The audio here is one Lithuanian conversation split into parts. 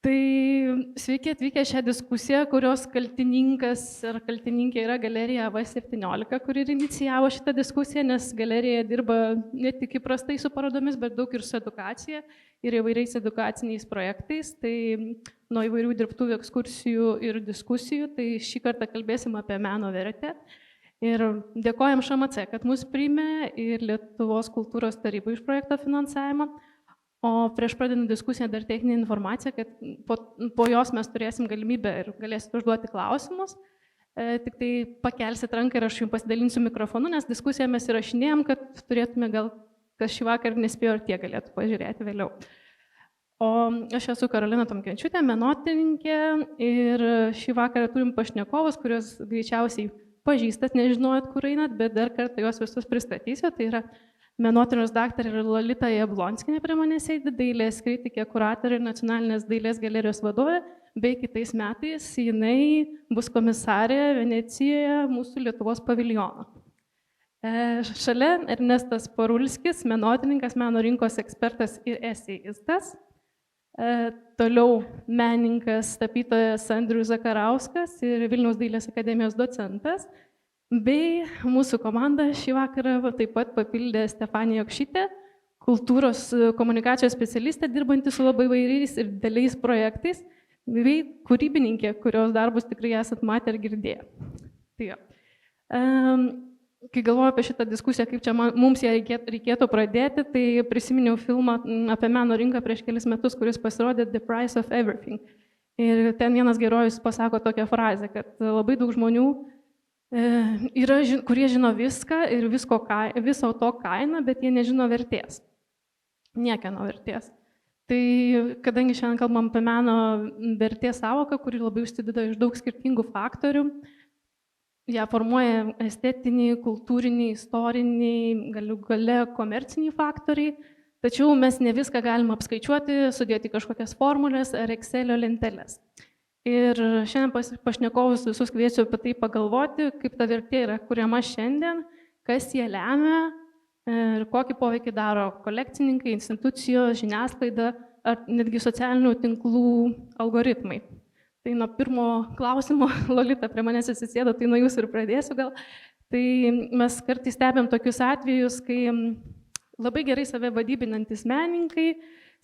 Tai sveiki atvykę šią diskusiją, kurios kaltininkas ar kaltininkė yra galerija V17, kuri ir inicijavo šitą diskusiją, nes galerija dirba ne tik įprastai su parodomis, bet daug ir su edukacija ir įvairiais edukaciniais projektais. Tai nuo įvairių dirbtuvių, ekskursijų ir diskusijų, tai šį kartą kalbėsim apie meno vertę. Ir dėkojam ŠMC, kad mus priėmė ir Lietuvos kultūros tarybai už projekto finansavimą. O prieš pradedant diskusiją dar techninė informacija, kad po jos mes turėsim galimybę ir galėsite užduoti klausimus. Tik tai pakelsit ranką ir aš jums pasidalinsiu mikrofonu, nes diskusiją mes įrašinėjom, kad turėtume gal, kas šį vakarą nespėjo ir tie galėtų pažiūrėti vėliau. O aš esu Karolina Tomkevičiūtė, menotyrininkė ir šį vakarą turim pašnekovus, kuriuos greičiausiai pažįstat, nežinojot, kur einat, bet dar kartą juos visus pristatysiu. Tai yra menotyros daktarė Lolita Jablonskienė prie manęs sėdi, dailės kritikė, kuratorė ir Nacionalinės dailės galerijos vadovė, bei kitais metais jinai bus komisarė Venecijoje mūsų Lietuvos paviljono. Šalia Ernestas Parulskis, menotyrininkas, meno rinkos ekspertas ir eseistas. Toliau menininkas, tapytojas Andrius Zakarauskas ir Vilniaus dailės akademijos docentas. Bei mūsų komanda šį vakarą taip pat papildė Stefanija Jokšytė, kultūros komunikacijos specialistė, dirbanti su labai vairiais ir dideliais projektais, bei kūrybininkė, kurios darbus tikrai esat matę ir girdėję. Tai jo. Kai galvoju apie šitą diskusiją, kaip čia mums ją reikėtų pradėti, tai prisiminiau filmą apie meno rinką prieš kelis metus, kuris pasirodė The Price of Everything. Ir ten vienas herojus pasako tokią frazę, kad labai daug žmonių yra, kurie žino viską ir viso to kainą, bet jie nežino vertės. Niekieno vertės. Tai kadangi šiandien kalbam apie meno vertės sąvoką, kuri labai užsideda iš daug skirtingų faktorių, ją formuoja estetiniai, kultūriniai, istoriniai, gale komerciniai faktoriai, tačiau mes ne viską galim apskaičiuoti, sudėti kažkokias formulės ar Excelio lenteles. Ir šiandien pašnekovus visus kviesiu apie tai pagalvoti, kaip ta vertė yra kuriama šiandien, kas jie lemia ir kokį poveikį daro kolekcininkai, institucijos, žiniasklaida ar netgi socialinių tinklų algoritmai. Tai nuo pirmo klausimo, Lolita prie manęs atsisėdo, tai nuo jūsų ir pradėsiu gal. Tai mes kartais stebėm tokius atvejus, kai labai gerai save vadybinantis menininkai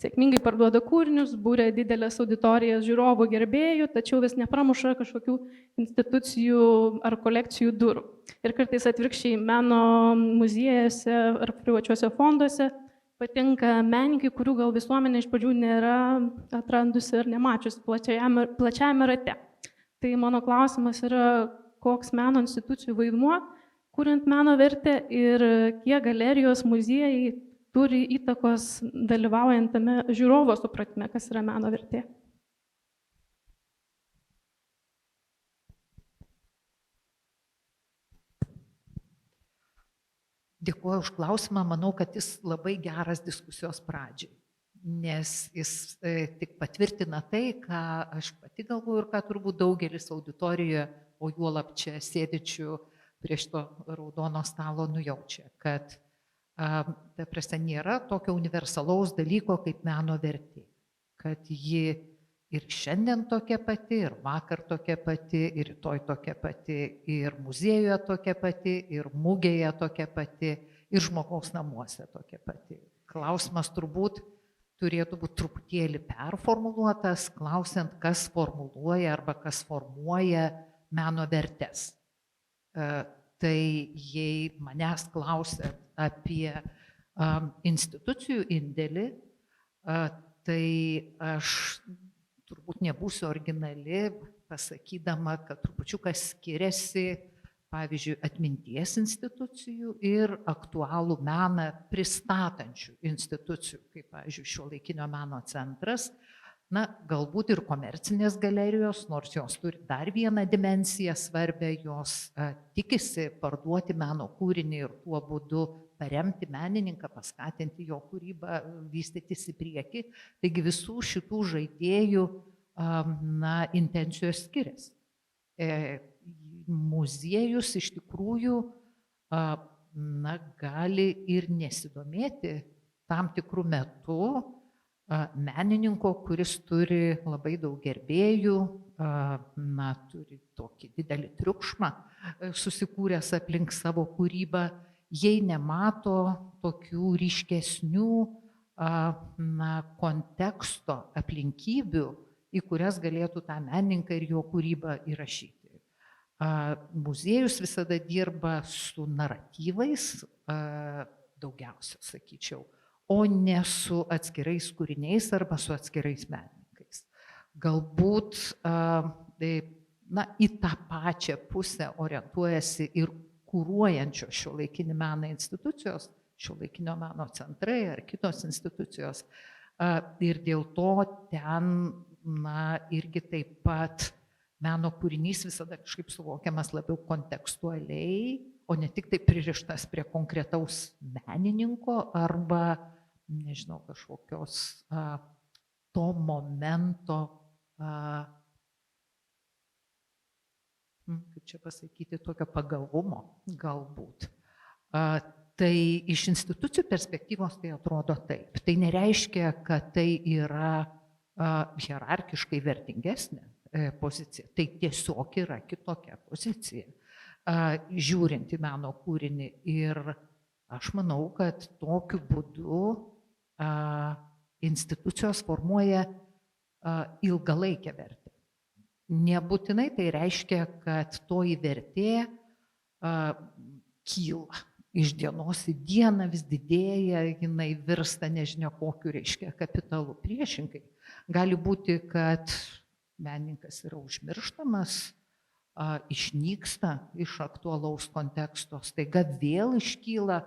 sėkmingai parduoda kūrinius, būrė didelės auditorijas žiūrovų gerbėjų, tačiau vis nepramuša kažkokių institucijų ar kolekcijų durų. Ir kartais atvirkščiai meno muziejuose ar privačiuose fonduose patinka menininkai, kurių gal visuomenė iš pradžių nėra atrandusi ir nemačiusi plačiajame rate. Tai mano klausimas yra, koks meno institucijų vaidmuo, kuriant meno vertę ir kiek galerijos muziejai turi įtakos dalyvaujant tame žiūrovo supratime, kas yra meno vertė. Dėkuoju už klausimą, manau, kad jis labai geras diskusijos pradžiai, nes jis tik patvirtina tai, ką aš pati galvoju ir ką turbūt daugelis auditorijoje, o juolab čia sėdičių prie šito raudono stalo nujaučia, kad nėra tokio universalaus dalyko kaip meno vertė, kad ji ir šiandien tokia pati, ir vakar tokia pati, ir rytoj tokia pati, ir muziejuje tokia pati, ir mugėje tokia pati, ir žmogaus namuose tokia pati. Klausimas turbūt turėtų būti truputėlį performuluotas, klausiant, kas formuluoja arba kas formuoja meno vertes. Tai jei manęs klausia apie institucijų indėlį, tai aš turbūt nebūsiu originali, pasakydama, kad trupučiuką skiriasi, pavyzdžiui, atminties institucijų ir aktualų meną pristatančių institucijų, kaip, pavyzdžiui, Šiuolaikinio meno centras. Na, galbūt ir komercinės galerijos, nors jos turi dar vieną dimensiją svarbę, jos tikisi parduoti meno kūrinį ir tuo būdu paremti menininką, paskatinti jo kūrybą, vystytis į priekį. Taigi visų šitų žaidėjų intencijos skiriasi. Muziejus iš tikrųjų gali ir nesidomėti tam tikrų metų menininko, kuris turi labai daug gerbėjų, turi tokį didelį triukšmą susikūręs aplink savo kūrybą, jei nemato tokių ryškesnių konteksto aplinkybių, į kurias galėtų tą menininką ir jo kūrybą įrašyti. Muziejus visada dirba su naratyvais, daugiausia, sakyčiau, o ne su atskirais kūriniais arba su atskirais menininkais. Galbūt į tą pačią pusę orientuojasi ir kūruojančio šiuolaikinį meną institucijos, šiuolaikinio meno centrai ar kitos institucijos. Ir dėl to ten irgi taip pat meno kūrinys visada kažkaip suvokiamas labiau kontekstualiai, o ne tik tai pririštas prie konkretaus menininko arba, nežinau, kažkokios to momento, kaip čia pasakyti, tokio pagavumo galbūt. Tai iš institucijų perspektyvos tai atrodo taip. Tai nereiškia, kad tai yra hierarchiškai vertingesnė pozicija. Tai tiesiog yra kitokia pozicija, žiūrint į meno kūrinį. Ir aš manau, kad tokiu būdu institucijos formuoja ilgalaikę vertę. Nebūtinai tai reiškia, kad toji vertė kyla iš dienos į dieną, vis didėja, jinai virsta nežinia kokiu, reiškia, kapitalu. Priešingai. Gali būti, kad menininkas yra užmirštamas, išnyksta iš aktualaus konteksto, staiga vėl iškyla,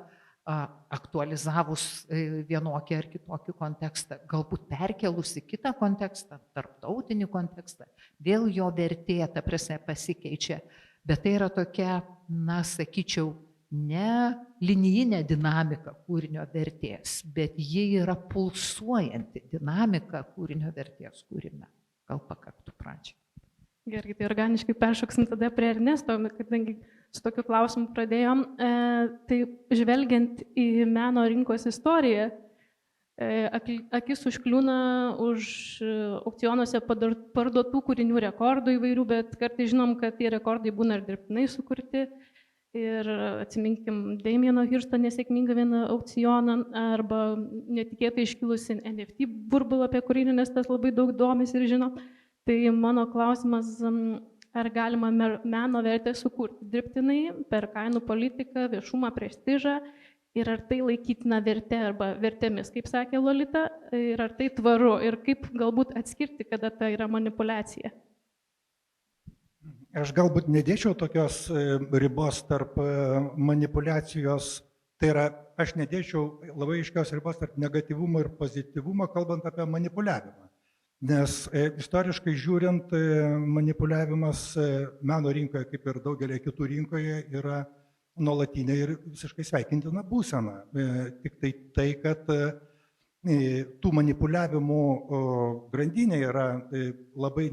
aktualizavus vienokį ar kitokį kontekstą, galbūt perkelus į kitą kontekstą, tarptautinį kontekstą, vėl jo vertė, ta prasme, pasikeičia. Bet tai yra tokia, sakyčiau, ne linijinė dinamika kūrinio vertės, bet ji yra pulsuojanti dinamika kūrinio vertės kūrime. Gal pakaktų pradžiai. Gerai, tai organiškai peršoksim tada prie Ernesto, kadangi su tokiu klausimu pradėjom. Tai žvelgiant į meno rinkos istoriją, akis užkliūna už aukcionuose parduotų kūrinių rekordų įvairių, bet kartais žinom, kad tie rekordai būna ir dirbtinai sukurti. Ir atsiminkim Damieno Hirsto nesėkmingą vieną aukcioną arba netikėtai iškilusi NFT burbulą, apie kurį Ernestas labai daug domisi ir žino. Tai mano klausimas, ar galima meno vertę sukurti dirbtinai per kainų politiką, viešumą, prestižą ir ar tai laikytina vertė arba vertėmis, kaip sakė Lolita, ir ar tai tvaru ir kaip galbūt atskirti, kada tai yra manipulacija. Aš galbūt nedėčiau tokios ribos tarp manipulacijos, tai yra, aš nedėčiau labai aiškios ribos tarp negatyvumo ir pozityvumo, kalbant apie manipuliavimą. Nes istoriškai žiūrint, manipuliavimas meno rinkoje, kaip ir daugelį kitų rinkoje, yra nuolatinė ir visiškai sveikintina būsena. Tik tai, kad tų manipuliavimų grandinė yra labai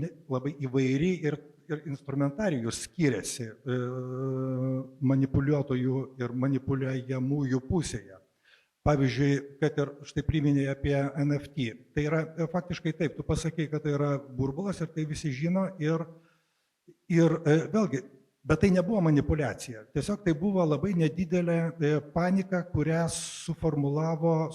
įvairi ir instrumentarijus skiriasi manipuliuotojų ir manipuliuojamųjų pusėje. Pavyzdžiui, kad ir štai priminėjai apie NFT. Tai yra faktiškai taip, tu pasakei, kad tai yra burbulas ir tai visi žino ir vėlgi, bet tai nebuvo manipuliacija. Tiesiog tai buvo labai nedidelė panika, kurią suformavo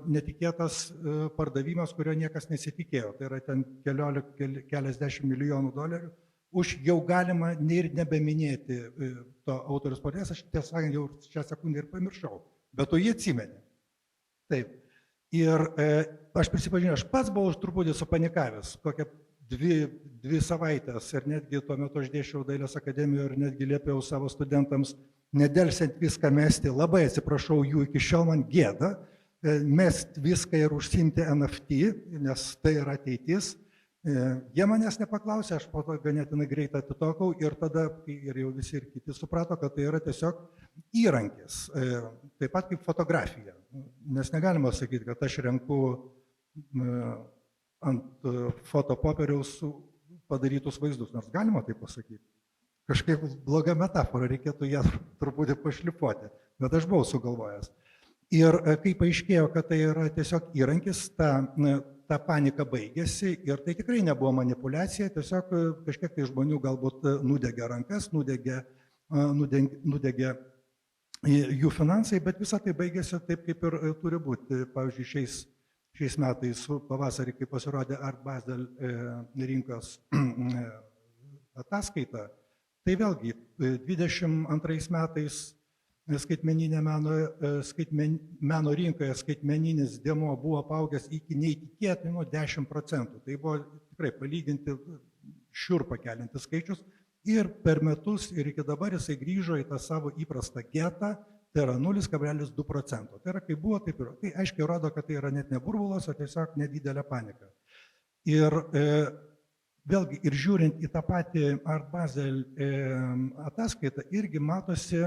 netikėtas pardavimas, kurio niekas nesitikėjo. Tai yra ten keliasdešimt milijonų dolerių. Už jau galima ir nebeminėti to autorius pavardės, aš tiesą sakant jau šią sekundę ir pamiršau. Bet tu jį atsimeni. Taip. Ir aš prisipažinau, aš pats buvau truputį supanikavęs, kokią dvi savaitės ir netgi tuo metu aš dėsčiau Dailės akademijoje ir netgi liepiau savo studentams nedelsiant viską mesti, labai atsiprašau jų iki šiol, man gėda, mest viską ir užsiimti NFT, nes tai yra ateitis. Jie manęs nepaklausė, aš po to ganėtinai greitai atitokau ir tada ir jau visi ir kiti suprato, kad tai yra tiesiog įrankis, taip pat kaip fotografija. Nes negalima sakyti, kad aš renku ant fotopopieriaus padarytus vaizdus, nors galima tai pasakyti. Kažkaip bloga metafora, reikėtų ją truputį pašlifuoti, bet aš buvau sugalvojęs. Ir kai paaiškėjo, kad tai yra tiesiog įrankis, ta panika baigėsi ir tai tikrai nebuvo manipulacija, tiesiog kažkiek tai žmonių galbūt nudegė rankas, nudegė jų finansai, bet visą tai baigėsi taip, kaip ir turi būti. Pavyzdžiui, šiais metais pavasarį, kai pasirodė Art Basel rinkos ataskaita, tai vėlgi 22 metais meno rinkoje skaitmeninis dėmuo buvo paaugęs iki neįtikėtinų 10%. Tai buvo tikrai palyginti šiurpą keliantis skaičius ir per metus ir iki dabar jisai grįžo į tą savo įprastą getą, tai yra 0,2%. Tai yra kaip buvo, taip ir. Tai aiškiai rodo, kad tai yra net ne burbulas, o tiesiog nedidelė panika. Ir vėlgi, ir žiūrint į tą patį Art Basel ataskaitą, irgi matosi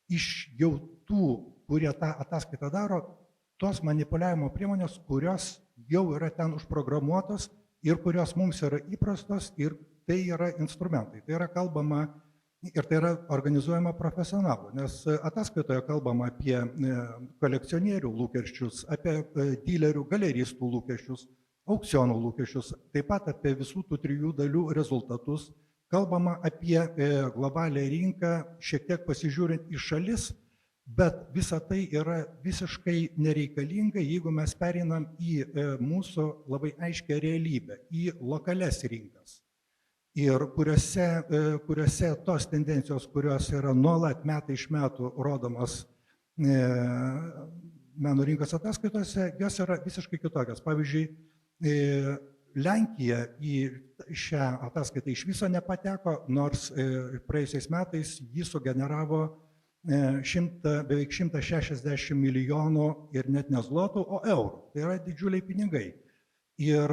iš jau tų, kurie tą ataskaitą daro, tos manipuliavimo priemonės, kurios jau yra ten užprogramuotos ir kurios mums yra įprastos ir tai yra instrumentai. Tai yra kalbama ir tai yra organizuojama profesionalų, nes ataskaitoje kalbama apie kolekcionierių lūkesčius, apie dilerių, galeristų lūkesčius, aukcionų lūkesčius, taip pat apie visų tų 3 dalių rezultatus. Kalbama apie globalią rinką, šiek tiek pasižiūrint į šalis, bet visa tai yra visiškai nereikalinga, jeigu mes pereinam į mūsų labai aiškę realybę, į lokalias rinkas. Ir kuriuose tos tendencijos, kurios yra nuolat metai iš metų rodomos meno rinkos ataskaitose, jos yra visiškai kitokios. Pavyzdžiui, Lenkija į šią ataskaitą iš viso nepateko, nors praėjusiais metais jį sugeneravo beveik 160 milijonų ir net ne zlotų, o eurų. Tai yra didžiuliai pinigai. Ir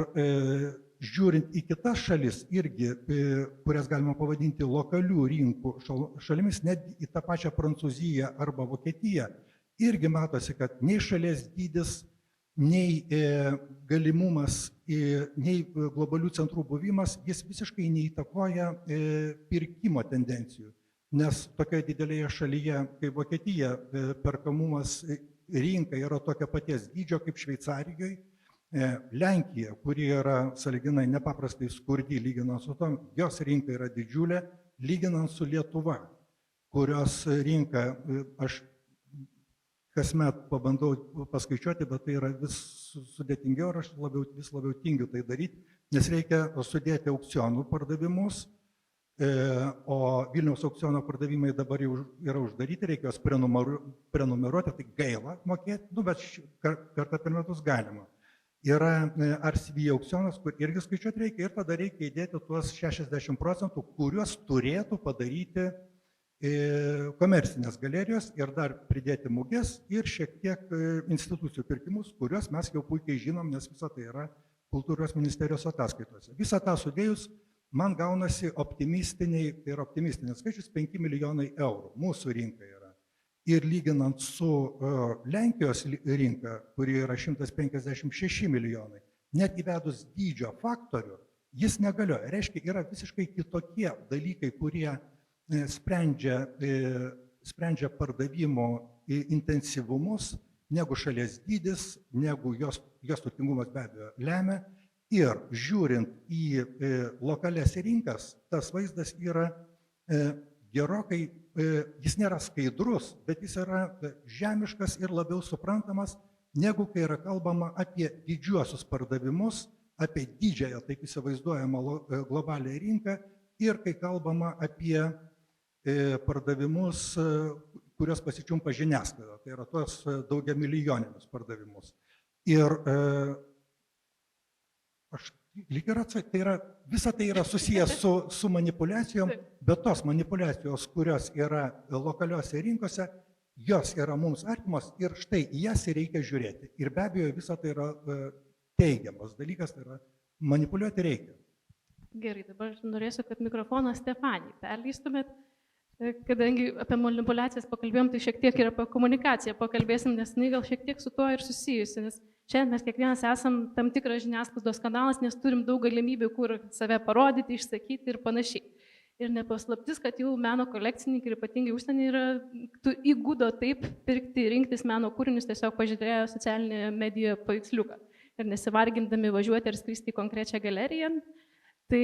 žiūrint į kitas šalis, irgi, kurias galima pavadinti lokalių rinkų šalimis, net į tą pačią Prancūziją arba Vokietiją, irgi matosi, kad nei šalies dydis, nei galimumas, nei globalių centrų buvimas, jis visiškai neįtakoja pirkimo tendencijų. Nes tokioje didelėje šalyje, kaip Vokietija, perkamumas rinka yra tokio paties dydžio kaip Šveicarijoje. Lenkija, kuri yra sąlyginai nepaprastai skurdi lyginant su tom, jos rinka yra didžiulė, lyginant su Lietuva, kurios rinka, aš kasmet pabandau paskaičiuoti, bet tai yra vis sudėtingiau ir aš vis labiau tingiu tai daryti, nes reikia sudėti aukcionų pardavimus, o Vilniaus aukciono pardavimai dabar jau yra uždaryti, reikia juos prenumeruoti, tai gaila mokėti, bet kartą per metus galima. Yra RCV aukcionas, kur irgi skaičiuoti reikia ir tada reikia įdėti tuos 60%, kuriuos turėtų padaryti komercinės galerijos ir dar pridėti muges ir šiek tiek institucijų pirkimus, kuriuos mes jau puikiai žinom, nes visa tai yra Kultūros ministerijos ataskaitose. Visą tą sudėjus, man gaunasi optimistinis skaičius 5 milijonai eurų. Mūsų rinka yra. Ir lyginant su Lenkijos rinka, kuri yra 156 milijonai, net įvedus dydžio faktorių, jis negalioja. Reiškia, yra visiškai kitokie dalykai, kurie sprendžia pardavimo intensyvumus, negu šalies dydis, negu jos turtingumas be abejo lemia. Ir žiūrint į lokalias rinkas, tas vaizdas yra gerokai, jis nėra skaidrus, bet jis yra žemiškas ir labiau suprantamas, negu kai yra kalbama apie didžiuosius pardavimus, apie didžiąją, taip įsivaizduojamą globalią rinką ir kai kalbama apie pardavimus, kurios pasičiumpa žiniasklaida, tai yra tuos daugiamilijoninius pardavimus. Ir visa tai yra susijęs su manipuliacijom, bet tos manipuliacijos, kurios yra lokaliuose rinkose, jos yra mums artimos ir štai į jas reikia žiūrėti. Ir be abejo, visa tai yra teigiamas dalykas, tai yra manipuliuoti reikia. Gerai, dabar norėsiu, kad mikrofoną Stefanijai perleistumėt. Kadangi apie manipulacijas pakalbėjom, tai šiek tiek ir apie komunikaciją pakalbėsim, nes jinai gal šiek tiek su tuo ir susijusi, nes šiandien mes kiekvienas esam tam tikras žiniasklaidos kanalas, nes turim daug galimybių, kur save parodyti, išsakyti ir panašiai. Ir nepaslaptis, kad jau meno kolekcininkai ir ypatingai užsienį yra, tu įgudo taip pirkti, rinktis meno kūrinius, tiesiog pažiūrėjo socialinėje medijoje paveiksliuką ir nesivargindami važiuoti ir skristi į konkrečią galeriją. Tai,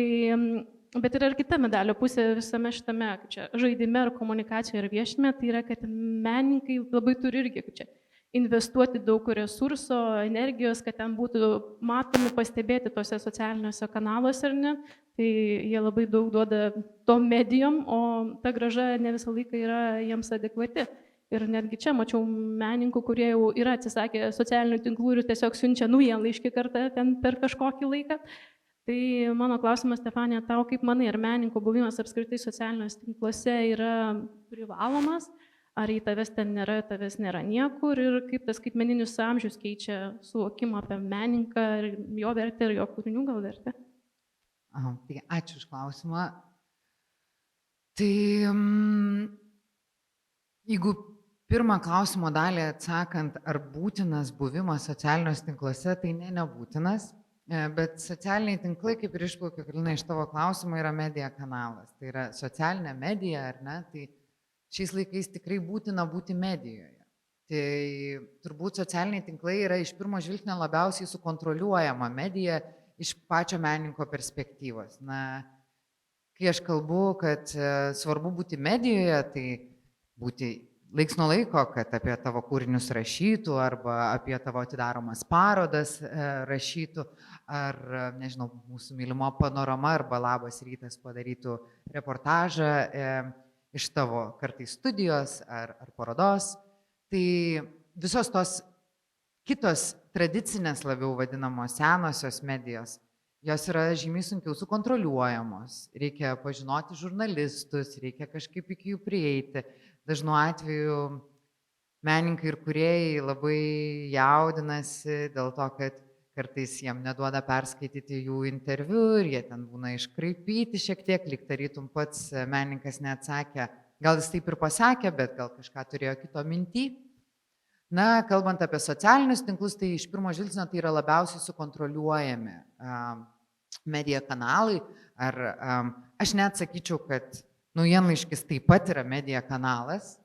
bet yra ir kita medalio pusė visame šitame, kaip čia, žaidime ar komunikacijoje ir viešime, tai yra, kad menininkai labai turi irgi, kaip čia, investuoti daug resurso, energijos, kad ten būtų matomi, pastebėti tose socialiniuose kanaluose ar ne. Tai jie labai daug duoda tom medijom, o ta grąža ne visą laiką yra jiems adekvati. Ir netgi čia mačiau menininkų, kurie jau yra atsisakę socialinių tinklų ir tiesiog siunčia naujienlaiškį kartą ten per kažkokį laiką. Tai mano klausimas, Stefanija, tau kaip manai, ar menininkų buvimas apskritai socialiniuose tinkluose yra privalomas, ar į tavęs ten nėra, tavęs nėra niekur ir kaip tas skaitmeninis amžius keičia suvokimą apie menininką ir jo vertę ir jo kūrinių gal vertę? Tai ačiū už klausimą. Tai jeigu pirmą klausimo dalį atsakant, ar būtinas buvimas socialiniuose tinkluose, tai nebūtinas, bet socialiniai tinklai, kaip ir išplaukia, Karolina, iš tavo klausimo, yra medija kanalas. Tai yra socialinė medija, ar ne? Tai šiais laikais tikrai būtina būti medijoje. Tai turbūt socialiniai tinklai yra iš pirmo žvilgsnio labiausiai sukontroliuojama medija iš pačio menininko perspektyvos. Na, kai aš kalbu, kad svarbu būti medijoje, tai būti laiks nuo laiko, kad apie tavo kūrinius rašytų arba apie tavo atidaromas parodas rašytų, ar, nežinau, mūsų mylimo Panorama arba Labas rytas padarytų reportažą iš tavo kartais studijos ar parodos. Tai visos tos kitos tradicinės labiau vadinamos senosios medijos, jos yra žymiai sunkiau sukontroliuojamos. Reikia pažinoti žurnalistus, reikia kažkaip iki jų prieiti. Dažnu atveju menininkai ir kūrėjai labai jaudinasi dėl to, kad kartais jiem neduoda perskaityti jų interviu ir jie ten būna iškraipyti šiek tiek, lyg tarytum pats menininkas neatsakė. Gal jis taip ir pasakė, bet gal kažką turėjo kito minty. Na, kalbant apie socialinius tinklus, tai iš pirmo žvilgsnio tai yra labiausiai sukontroliuojami medija kanalai. Aš net sakyčiau, kad naujienlaiškis taip pat yra medija kanalas,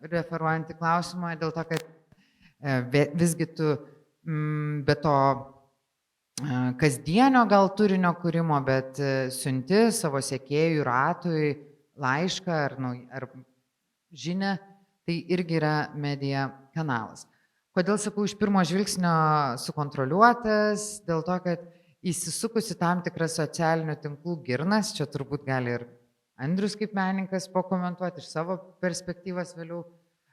referuojant į klausimą, dėl to, kad visgi tu be to kasdienio gal turinio kūrimo, bet siunti savo sekėjų ratui laišką ar žinią, tai irgi yra medija kanalas. Kodėl sakau iš pirmo žvilgsnio sukontroliuotas? Dėl to, kad įsisukusi tam tikras socialinių tinklų girnas, čia turbūt gali ir Andrius kaip menininkas pakomentuoti iš savo perspektyvos vėliau,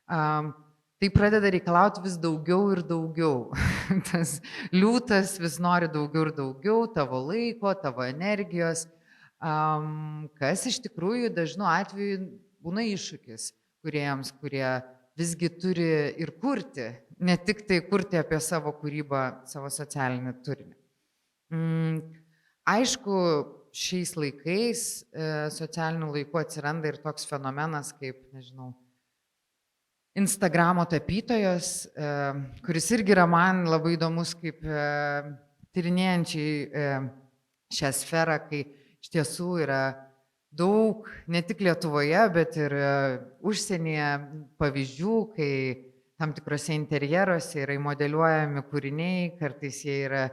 tai pradeda reikalauti vis daugiau ir daugiau. Tas liūtas vis nori daugiau ir daugiau tavo laiko, tavo energijos, kas iš tikrųjų dažnu atveju būna iššūkis kūrėjams, kurie visgi turi ir kurti, ne tik tai kurti apie savo kūrybą, savo socialinį turinį. Aišku, šiais laikais socialinių laikų atsiranda ir toks fenomenas kaip, nežinau, Instagramo tapytojos, kuris irgi yra man labai įdomus kaip tyrinėjančiai šią sferą, kai iš tiesų yra daug, ne tik Lietuvoje, bet ir užsienyje pavyzdžių, kai tam tikrose interjeruose yra modeliuojami kūriniai, kartais jie yra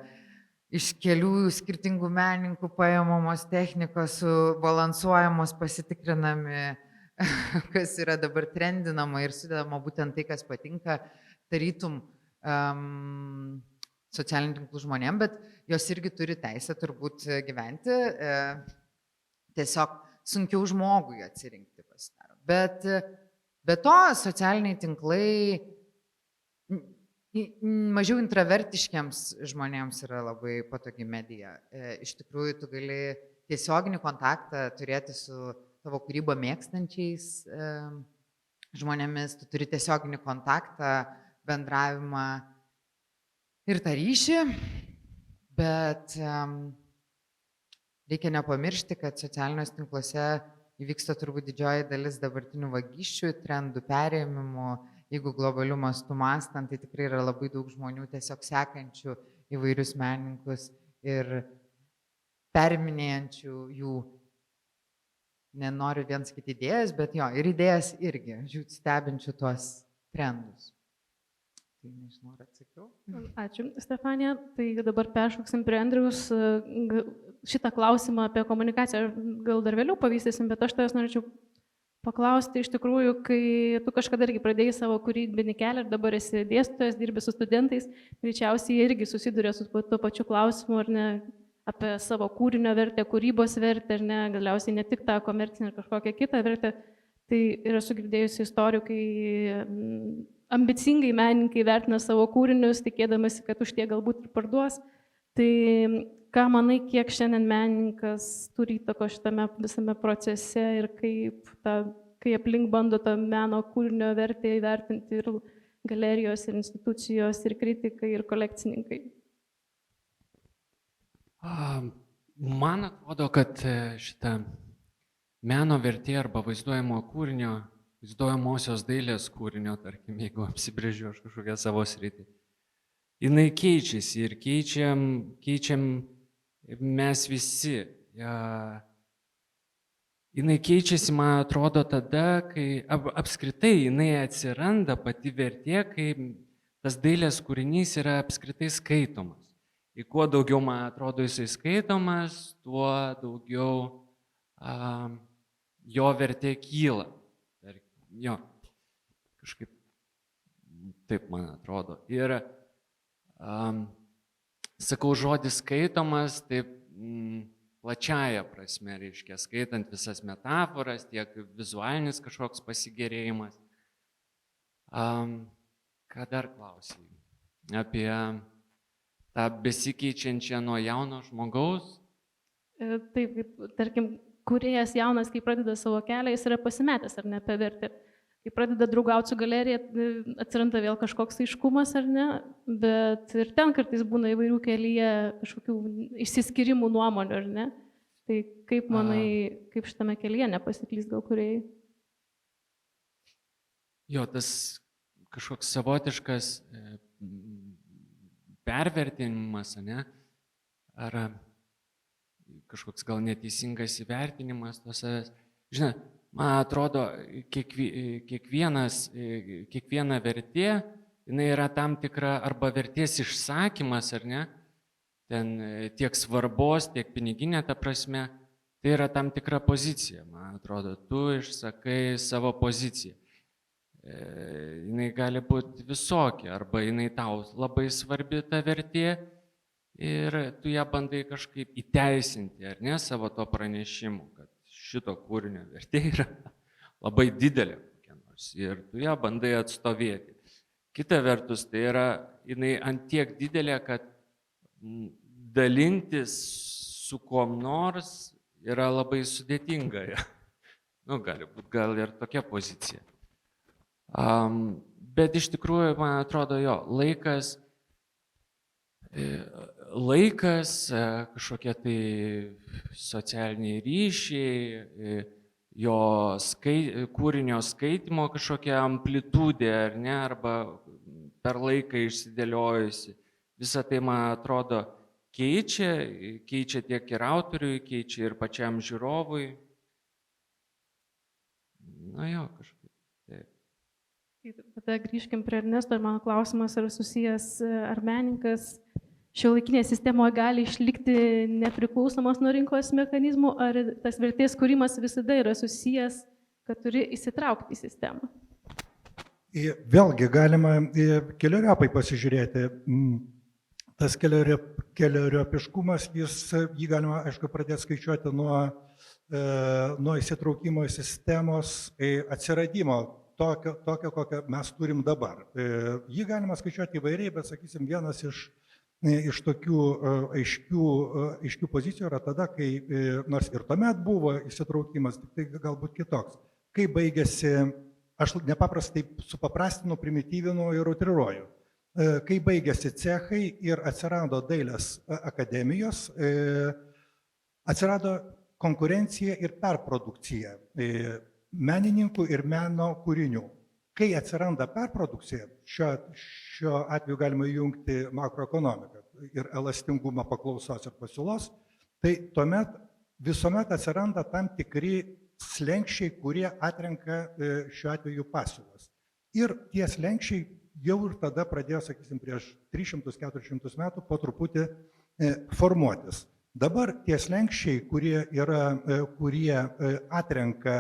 iš kelių skirtingų menininkų paimamos technikos, subalansuojamos, pasitikrinami, kas yra dabar trendinama ir sudedama būtent tai, kas patinka, tarytum socialinių tinklų žmonėm, bet jos irgi turi teisę turbūt gyventi. Tiesiog sunkiau žmogui atsirinkti pasidaro. Bet be to socialiniai tinklai mažiau intravertiškiams žmonėms yra labai patogi medija. Iš tikrųjų, tu gali tiesioginį kontaktą turėti su tavo kūrybą mėgstančiais žmonėmis, tu turi tiesioginį kontaktą, bendravimą ir tą ryšį, bet reikia nepamiršti, kad socialiniuose tinkluose įvyksta turbūt didžioji dalis dabartinių vagysčių, trendų perėmimų. Jeigu globaliu mastu mąstant, tai tikrai yra labai daug žmonių tiesiog sekančių įvairius menininkus ir periminėjančių jų nenoriu vien sakyti idėjas, bet jo, ir idėjas irgi, stebinčių tuos trendus. Tai nežinau, ar atsakiau. Ačiū, Stefanija. Tai dabar peršoksim prie Andriaus. Šitą klausimą apie komunikaciją gal dar vėliau pavystysim, bet aš tavęs norėčiau paklausti iš tikrųjų, kai tu kažkada irgi pradėjai savo kūrybinį kelią ir dabar esi dėstytojas, dirbi su studentais, greičiausiai irgi susiduria su tuo pačiu klausimu, ar ne, apie savo kūrinio vertę, kūrybos vertę, ar ne, galiausiai ne tik tą komercinę ar kažkokią kitą vertę. Tai yra sugirdėjusi istorijų, kai ambicingai menininkai vertina savo kūrinius, tikėdamasi, kad už tie galbūt ir parduos. Tai ką manai, kiek šiandien menininkas turi įtako šitame visame procese ir kai aplink bando tą meno kūrinio vertę įvertinti ir galerijos, ir institucijos, ir kritikai, ir kolekcininkai? Man atrodo, kad šitą meno vertė arba vaizduojamo kūrinio, vaizduojamosios dailės kūrinio, tarkim, jeigu apsibrėžiu aš kažkokią savo sritį, jinai keičiasi ir keičiam mes visi. Jinai keičiasi, man atrodo, tada, kai apskritai jinai atsiranda pati vertė, kai tas dailės kūrinys yra apskritai skaitomas. Ir kuo daugiau, man atrodo, jisai skaitomas, tuo daugiau jo vertė kyla. Jo, kažkaip taip man atrodo. Ir sakau žodis skaitomas, taip plačiaja prasme, reiškia, skaitant visas metaforas, tiek vizualinis kažkoks pasigerėjimas. Ką dar klausai? Apie tą besikeičiančią nuo jauno žmogaus? Taip, tarkim, kūrėjas jaunas, kai pradeda savo kelią, jis yra pasimetęs, ar ne, apie vertę. Kai pradeda draugauti su galerija, atsiranda vėl kažkoks aiškumas, ar ne, bet ir ten kartais būna įvairių kelyje kažkokių išsiskyrimų nuomonių, ar ne. Tai kaip manai, kaip šitame kelyje nepasiklys gal kūrėjai? Jo, tas kažkoks savotiškas pervertinimas, ne, ar kažkoks gal neteisingas įvertinimas tos savęs. Žinai, man atrodo, kiekviena vertė, jinai yra tam tikra arba vertės išsakymas, ar ne, ten tiek svarbos, tiek piniginė ta prasme, tai yra tam tikra pozicija, man atrodo, tu išsakai savo poziciją. Jinai gali būti visokia, arba jinai tau labai svarbi ta vertė, ir tu ją bandai kažkaip įteisinti, ar ne, savo to pranešimu, kad šito kūrinio vertė yra labai didelė kokia nors ir tu ją bandai atstovėti. Kita vertus, tai yra jinai ant tiek didelė, kad dalintis su kuom nors yra labai sudėtinga. Nu, gali būti gal ir tokia pozicija. Bet iš tikrųjų, man atrodo, jo, laikas, kažkokie tai socialiniai ryšiai, jo kūrinio skaitimo kažkokia amplitudė, ar ne, arba per laiką išsidėliojusi. Visą tai, man atrodo, keičia tiek ir autoriui, keičia ir pačiam žiūrovui. Na jo, kažkaip taip. Tada grįžkim prie Ernesto ir mano klausimas yra susijęs, ar menininkas šiuolaikinėje sistemoje gali išlikti nepriklausomas nuo rinkos mechanizmų, ar tas vertės kūrimas visada yra susijęs, kad turi įsitraukti į sistemą? Vėlgi galima keleriopai pasižiūrėti. Tas keleriopiškumas, jį galima, aišku, pradėti skaičiuoti nuo įsitraukimo į sistemos atsiradimo, tokio, kokią mes turim dabar. Jį galima skaičiuoti įvairiai, bet, sakysim, vienas iš tokių aiškių pozicijų yra tada, kai, nors ir tuomet buvo įsitraukimas, tik tai galbūt kitoks, kai baigėsi, aš nepaprastai supaprastinu, primityvinu ir utriruoju, kai baigėsi cechai ir atsirado dailės akademijos, atsirado konkurencija ir perprodukcija menininkų ir meno kūrinių. Kai atsiranda perprodukcija, šiuo atveju galima įjungti makroekonomiką ir elastingumą paklausos ir pasiūlos, tai tuomet visuomet atsiranda tam tikri slenkščiai, kurie atrenka šiuo atveju pasiūlas. Ir tie slenkščiai jau ir tada pradėjo, sakysim, prieš 300-400 metų po truputį formuotis. Dabar tie slenkščiai, kurie atrenka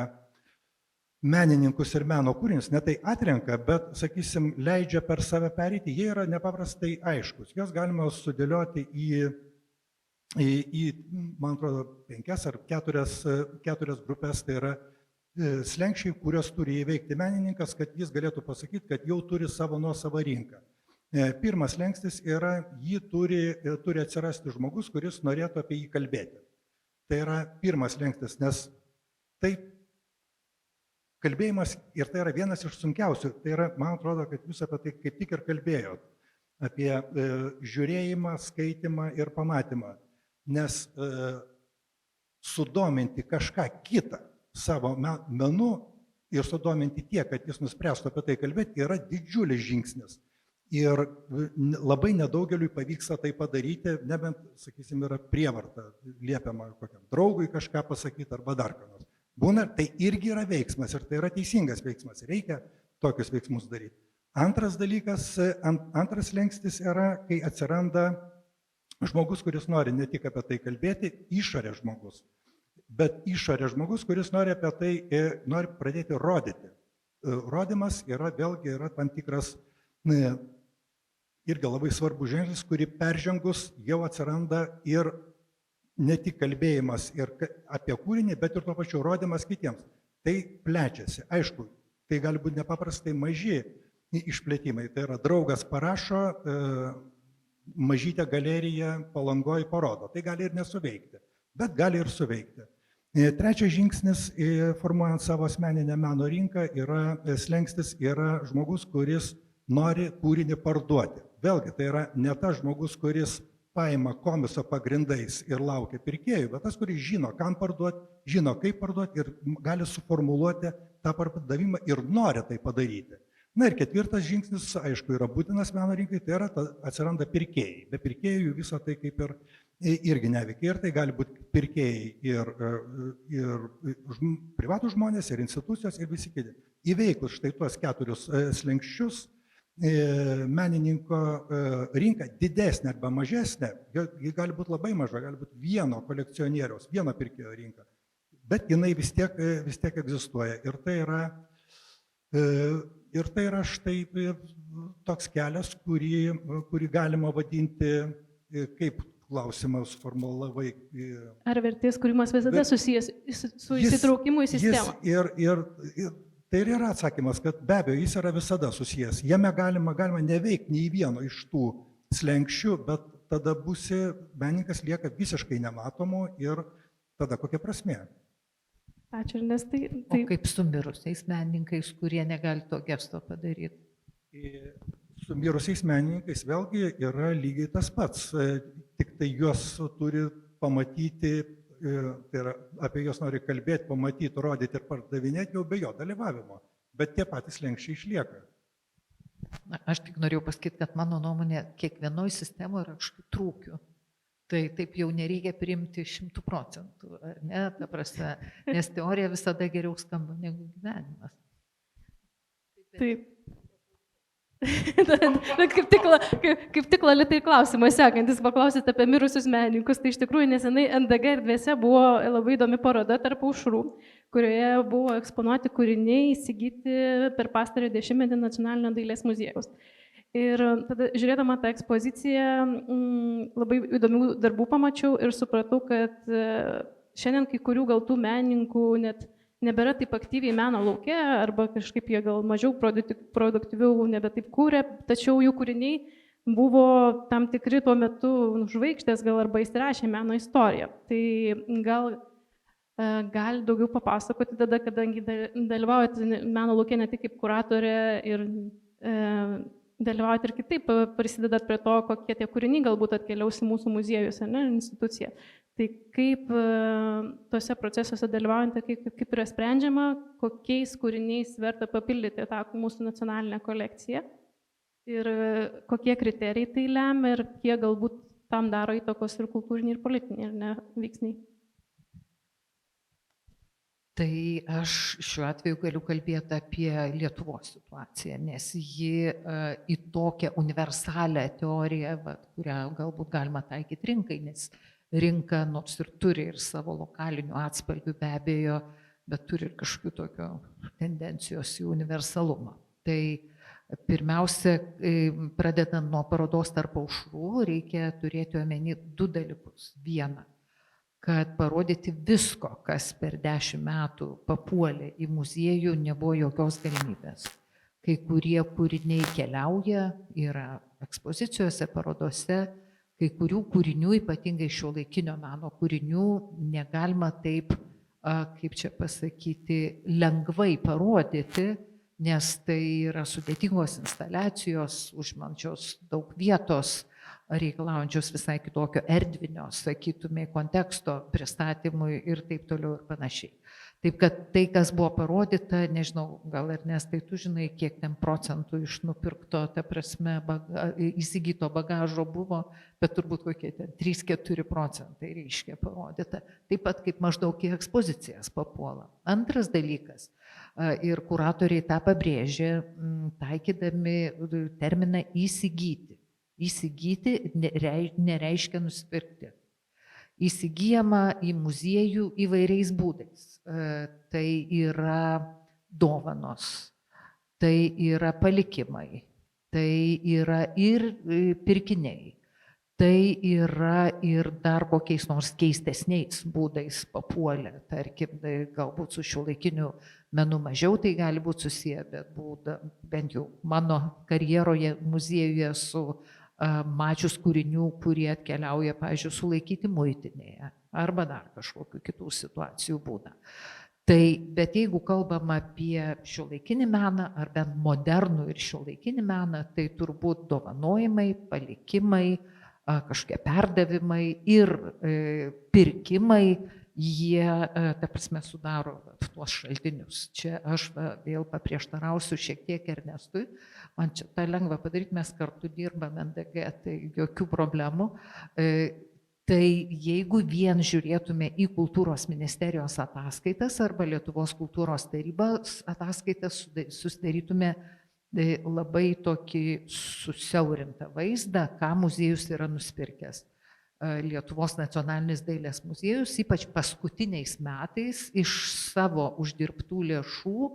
menininkus ir meno kūrinius, ne tai atrenka, bet, sakysim, leidžia per save pereiti, jie yra nepaprastai aiškus. Jos galima sudėlioti į man atrodo, 5 ar 4 grupės, tai yra slenkščiai, kurios turi įveikti menininkas, kad jis galėtų pasakyti, kad jau turi savo nuosavą rinką. Pirmas slenkstis yra, jį turi atsirasti žmogus, kuris norėtų apie jį kalbėti. Tai yra pirmas slenkstis, nes taip kalbėjimas, ir tai yra vienas iš sunkiausių, tai yra, man atrodo, kad jūs apie tai kaip tik ir kalbėjot, apie žiūrėjimą, skaitimą ir pamatymą, nes sudominti kažką kitą savo menu ir sudominti tiek, kad jis nuspręstų apie tai kalbėti, yra didžiulis žingsnis. Ir labai nedaugeliui pavyksta tai padaryti, nebent, sakysim, yra prievarta, liepiama kokiam draugui kažką pasakyti arba dar ką nors. Būna, tai irgi yra veiksmas ir tai yra teisingas veiksmas, reikia tokius veiksmus daryti. Antras dalykas, antras slengstis yra, kai atsiranda žmogus, kuris nori ne tik apie tai kalbėti, išorė žmogus, bet išorė žmogus, kuris nori apie tai, nori pradėti rodyti. Rodimas vėlgi yra tam tikras irgi labai svarbus ženklis, kurį peržengus jau atsiranda ir ne tik kalbėjimas ir apie kūrinį, bet ir tuo pačiu rodymas kitiems. Tai plečiasi. Aišku, tai gali būti nepaprastai maži išplėtimai. Tai yra draugas parašo, mažytę galeriją Palangoje parodo. Tai gali ir nesuveikti, bet gali ir suveikti. Trečias žingsnis, formuojant savo asmeninę meno rinką, slengstis yra žmogus, kuris nori kūrinį parduoti. Vėlgi, tai yra ne tas žmogus, kuris paima komiso pagrindais ir laukia pirkėjų, bet tas, kuris žino, kam parduoti, žino, kaip parduoti ir gali suformuluoti tą pardavimą ir nori tai padaryti. Na ir ketvirtas žingsnis, aišku, yra būtinas meno rinkai, tai yra atsiranda pirkėjai. Be pirkėjų visą tai kaip ir irgi neveikia. Ir tai gali būti pirkėjai ir privatų žmonės, ir institucijos, ir visi kiti. Įveikus štai tuos 4 slenkščius, menininko rinka didesnė arba mažesnė, ji gali būti labai maža, gali būti vieno kolekcionieriaus, vieno pirkėjo rinka, bet jinai vis tiek egzistuoja. Ir tai yra štai toks kelias, kurį galima vadinti, kaip klausimas formulavai. Ar vertės kūrimas visada susijęs su įsitraukimu į sistemą? Tai ir yra atsakymas, kad be abejo jis yra visada susijęs. Jame galima neveikti nei vieno iš tų slenkščių, bet tada menininkas lieka visiškai nematomu ir tada kokia prasmė. Ačiū, nes tai... O kaip su mirusiais menininkais, kurie negali to gesto padaryti? Su mirusiais menininkais vėlgi yra lygiai tas pats, tik tai juos turi pamatyti, tai yra, apie juos nori kalbėti, pamatyti, rodyti ir pardavinėti jau be jo dalyvavimo, bet tie patys slenkščiai išlieka. Na, aš tik norėjau pasakyti, kad mano nuomonė, kiekvienoje sistemoje yra kažkokių trūkių. Tai taip jau nereikia priimti 100%, ar ne, ta prasme, nes teorija visada geriau skamba negu gyvenimas. Taip. Kaip tik Lolitai klausimą sekantis, paklausėte apie mirusius menininkus, tai iš tikrųjų nesenai NDG erdvėse buvo labai įdomi paroda Tarp aušrų, kurioje buvo eksponuoti kūriniai įsigyti per pastarąjį 10-metį Nacionalinio dailės muziejaus. Ir tada žiūrėdama tą ekspoziciją labai įdomių darbų pamačiau ir supratau, kad šiandien kai kurių gal tų menininkų net nebėra taip aktyviai meno lauke, arba kažkaip jie gal mažiau produktyviau nebe taip kūrė, tačiau jų kūriniai buvo tam tikri tuo metu žvaigždės gal arba įsirašė meno istoriją. Tai gal daugiau papasakoti tada, kadangi dalyvaujate meno lauke ne tik kaip kuratorė ir dalyvaujate ir kitaip prisidedat prie to, kokie tie kūriniai galbūt atkeliaus į mūsų muziejus, ne, instituciją. Tai kaip tose procesuose dalyvaujate, kaip yra sprendžiama, kokiais kūriniais verta papildyti tą mūsų nacionalinę kolekciją ir kokie kriterijai tai lemia ir kiek galbūt tam daro įtakos ir kultūriniai, ir politiniai, ir ne veiksniai. Tai aš šiuo atveju galiu kalbėti apie Lietuvos situaciją, nes ji į tokią universalią teoriją, kurią galbūt galima taikyti rinkai, nes rinka nors ir turi ir savo lokalinių atspalvių be abejo, bet turi ir kažkokių tokio tendencijos į universalumą. Tai pirmiausia, pradedant nuo parodos Tarp aušrų, reikia turėti omeny du dalykus. Viena, kad parodyti visko, kas per 10 metų papuolė į muziejų, nebuvo jokios galimybės. Kai kurie kūriniai keliauja, yra ekspozicijose, parodose, kai kurių kūrinių, ypatingai šiuolaikinio meno kūrinių, negalima taip, kaip čia pasakyti, lengvai parodyti, nes tai yra sudėtingos instaliacijos, užimančios daug vietos, reikalaujančios visai kitokio erdvinio, sakytumai, konteksto pristatymui ir taip toliau ir panašiai. Taip kad tai, kas buvo parodyta, nežinau, gal Ernestai, tu žinai, kiek ten procentų iš nupirkto, ta prasme, įsigyto bagažo buvo, bet turbūt kokie ten 3-4 procentai reiškia parodyta. Taip pat kaip maždaug į ekspozicijas papuola. Antras dalykas, ir kuratoriai tą pabrėžė, taikydami terminą įsigyti. Įsigyti nereiškia nusipirkti. Įsigyjama į muziejų įvairiais būdais. Tai yra dovanos, tai yra palikimai, tai yra ir pirkiniai, tai yra ir dar kokiais nors keistesniais būdais papuolę. Tarkim, galbūt su šiuolaikiniu menu mažiau tai gali būti susiję, bet bent jau mano karjeroje muziejuje su mačius kūrinių, kurie atkeliauja, pavyzdžiui, sulaikyti muitinėje arba dar kažkokių kitų situacijų būna. Bet jeigu kalbam apie šiuolaikinį meną ar bent modernų ir šiuolaikinį meną, tai turbūt dovanojimai, palikimai, kažkokie perdavimai ir pirkimai, jie, ta prasme, sudaro tuos šaltinius. Čia aš vėl paprieštarausiu šiek tiek Ernestui. Man čia tą lengva padaryti, mes kartu dirbame NDG, tai jokių problemų. Tai jeigu vien žiūrėtume į kultūros ministerijos ataskaitas arba Lietuvos kultūros tarybos ataskaitas, susidarytume labai tokį susiaurintą vaizdą, ką muziejus yra nusipirkęs. Lietuvos nacionalinis dailės muziejus, ypač paskutiniais metais, iš savo uždirbtų lėšų,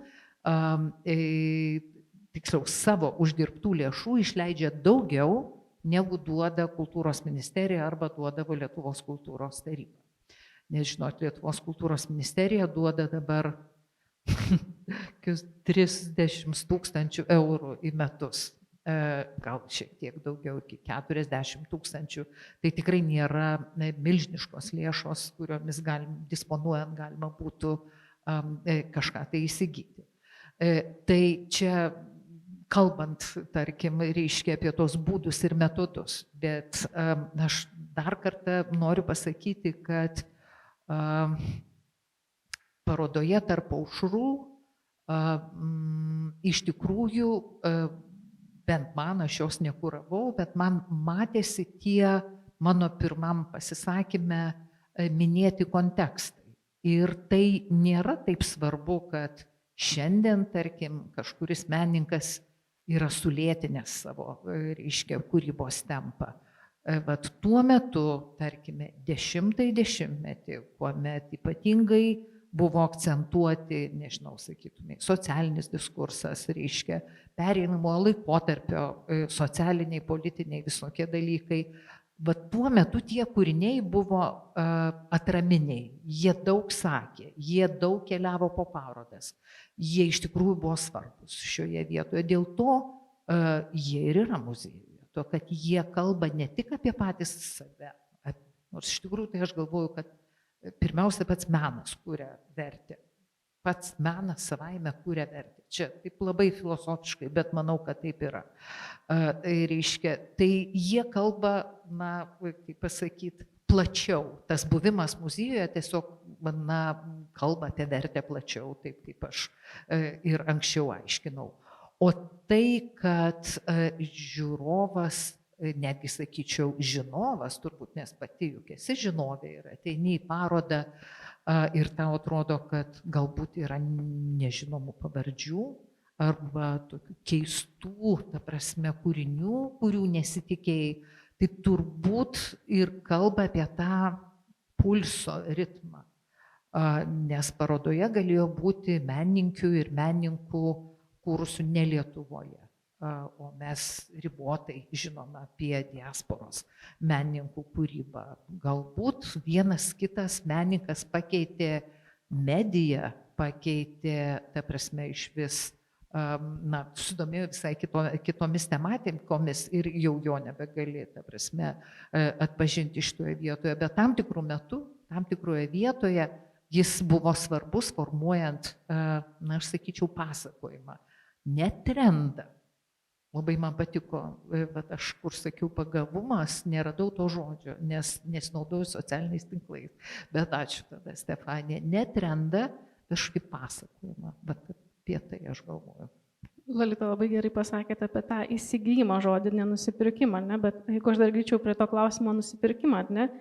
tiksliau savo uždirbtų lėšų išleidžia daugiau, negu duoda kultūros ministerija arba duodavo Lietuvos kultūros taryba. Nes žinot, Lietuvos kultūros ministerija duoda dabar 30 000 eurų į metus. Gal šiek tiek daugiau, iki 40 000. Tai tikrai nėra milžiniškos lėšos, kuriomis disponuojant galima būtų kažką tai įsigyti. Tai čia kalbant, tarkim, reiškia apie tos būdus ir metodus, bet aš dar kartą noriu pasakyti, kad parodoje Tarp aušrų iš tikrųjų, bent man, aš jos nekuravau, bet man matėsi tie mano pirmam pasisakyme minėti kontekstai. Ir tai nėra taip svarbu, kad šiandien, tarkim, kažkuris menininkas yra sulėtinęs savo, reiškia, kūrybos tempą. Bet tuo metu, tarkime, 10-ąjį dešimtmetį, kuomet ypatingai buvo akcentuoti, nežinau, sakytumai, socialinis diskursas, reiškia, pereinamojo laikotarpio socialiniai, politiniai visokie dalykai. Bet tuo metu tie kūriniai buvo atraminiai, jie daug sakė, jie daug keliavo po parodas, jie iš tikrųjų buvo svarbus šioje vietoje. Dėl to jie ir yra muziejuje, to, kad jie kalba ne tik apie patys save, nors iš tikrųjų tai aš galvoju, kad pirmiausia pats menas kuria vertę. Pats menas savaime kuria vertę. Čia taip labai filosofiškai, bet manau, kad taip yra. Tai reiškia, tai jie kalba, na, kaip pasakyti, plačiau. Tas buvimas muziejuje tiesiog, na, kalba apie vertę plačiau, taip kaip aš ir anksčiau aiškinau. O tai, kad žiūrovas netgi sakyčiau, žinovas, turbūt, nes pati juk esi žinovė ir ateini į parodą ir tau atrodo, kad galbūt yra nežinomų pavardžių arba tokių keistų, ta prasme, kūrinių, kurių nesitikėjai, tai turbūt ir kalba apie tą pulso ritmą. Nes parodoje galėjo būti menininkių ir menininkų kūrusių ne Lietuvoje. O mes ribotai žinome apie diasporos menininkų kūrybą. Galbūt vienas kitas menininkas pakeitė mediją, pakeitė, ta prasme, iš vis, sudomėjo visai kitomis tematikomis ir jau jo nebegali, ta prasme, atpažinti šitoje vietoje. Bet tam tikrų metų, tam tikroje vietoje jis buvo svarbus formuojant, aš sakyčiau, pasakojimą, ne trendą. Labai man patiko, bet aš, kur sakiau, pagavumas, neradau to žodžio, nes nesinaudoju socialiniais tinklais. Bet ačiū tada, Stefanija, ne trendą, kažkaip pasakojimą, bet apie tai aš galvoju. Lolita labai gerai pasakėte apie tą įsigijimą žodį, nenusipirkimą, ne? Bet jeigu aš dar grįžčiau prie to klausimo nusipirkimą, ne?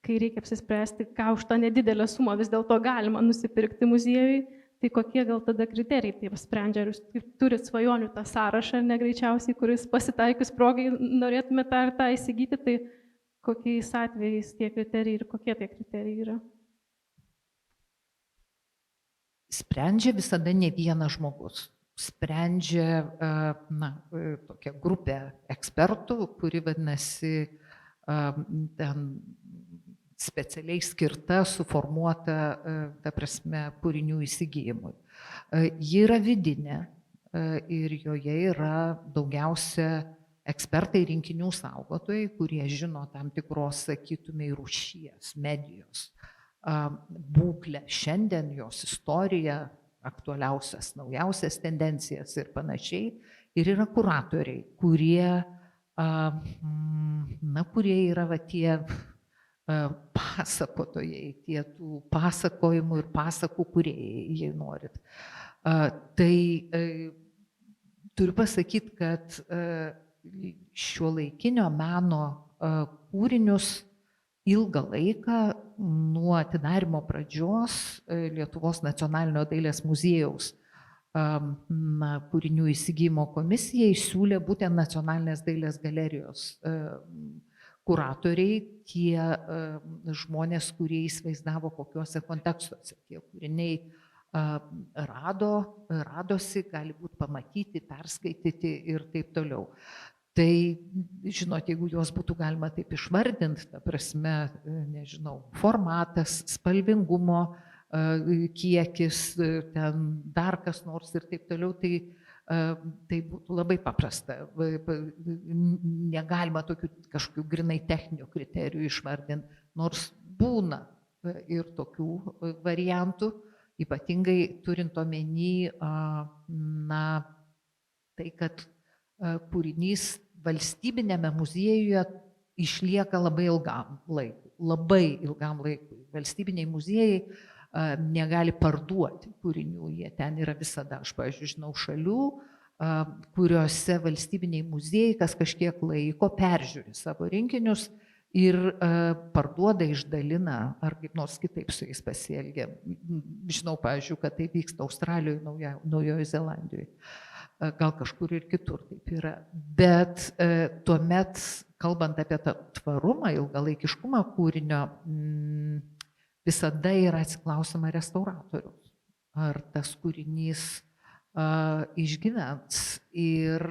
Kai reikia apsispręsti, ką už tą nedidelę sumą vis dėlto galima nusipirkti muziejui, tai kokie gal tada kriterijai taip sprendžia, ar jūs turit svajonių tą sąrašą, negreičiausiai, kuris pasitaikius progai norėtumėte tą įsigyti, tai kokiais atvejais tie kriterijai ir kokie tie kriterijai yra? Sprendžia visada ne vienas žmogus. Sprendžia tokia grupė ekspertų, kuri vadinasi ten specialiai skirta, suformuota, ta prasme, kūrinių įsigijimui. Ji yra vidinė ir joje yra daugiausia ekspertai, rinkinių saugotojai, kurie žino tam tikros, sakytumai, rūšies, medijos būklę, šiandien jos istoriją, aktualiausias, naujausias tendencijas ir panašiai. Ir yra kuratoriai, kurie yra tie pasakotojai, tie tų pasakojimų ir pasakų kūrėjai, jei norit. Tai turiu pasakyti, kad šiuolaikinio meno kūrinius ilgą laiką nuo atidarymo pradžios Lietuvos nacionalinio dailės muziejaus kūrinių įsigijimo komisijai siūlė būtent Nacionalinės dailės galerijos kuratoriai, tie žmonės, kurie įsivaizdavo kokiuose kontekstuose tie kūriniai radosi, gali būti pamatyti, perskaityti ir taip toliau. Tai, žinot, jeigu juos būtų galima taip išvardinti, ta prasme, nežinau, formatas, spalvingumo kiekis, ten dar kas nors ir taip toliau, tai būtų labai paprasta. Negalima tokių kažkokių grinai techninių kriterijų išvardinti, nors būna ir tokių variantų, ypatingai turint omeny tai, kad kūrinys valstybinėme muziejuje išlieka labai ilgam laikui. Valstybiniai muziejai negali parduoti kūrinių, jie ten yra visada. Aš, pavyzdžiui, žinau šalių, kuriuose valstybiniai muziejai kas kažkiek laiko peržiūri savo rinkinius ir parduoda, išdalina ar kaip nors kitaip su jais pasielgia. Žinau, pavyzdžiui, kad tai vyksta Australijoje, Naujojoje Zelandijoje. Gal kažkur ir kitur taip yra. Bet tuomet, kalbant apie tą tvarumą, ilgalaikiškumą kūrinio, visada yra atsiklausima restauratoriaus, ar tas kūrinys išgyvens. Ir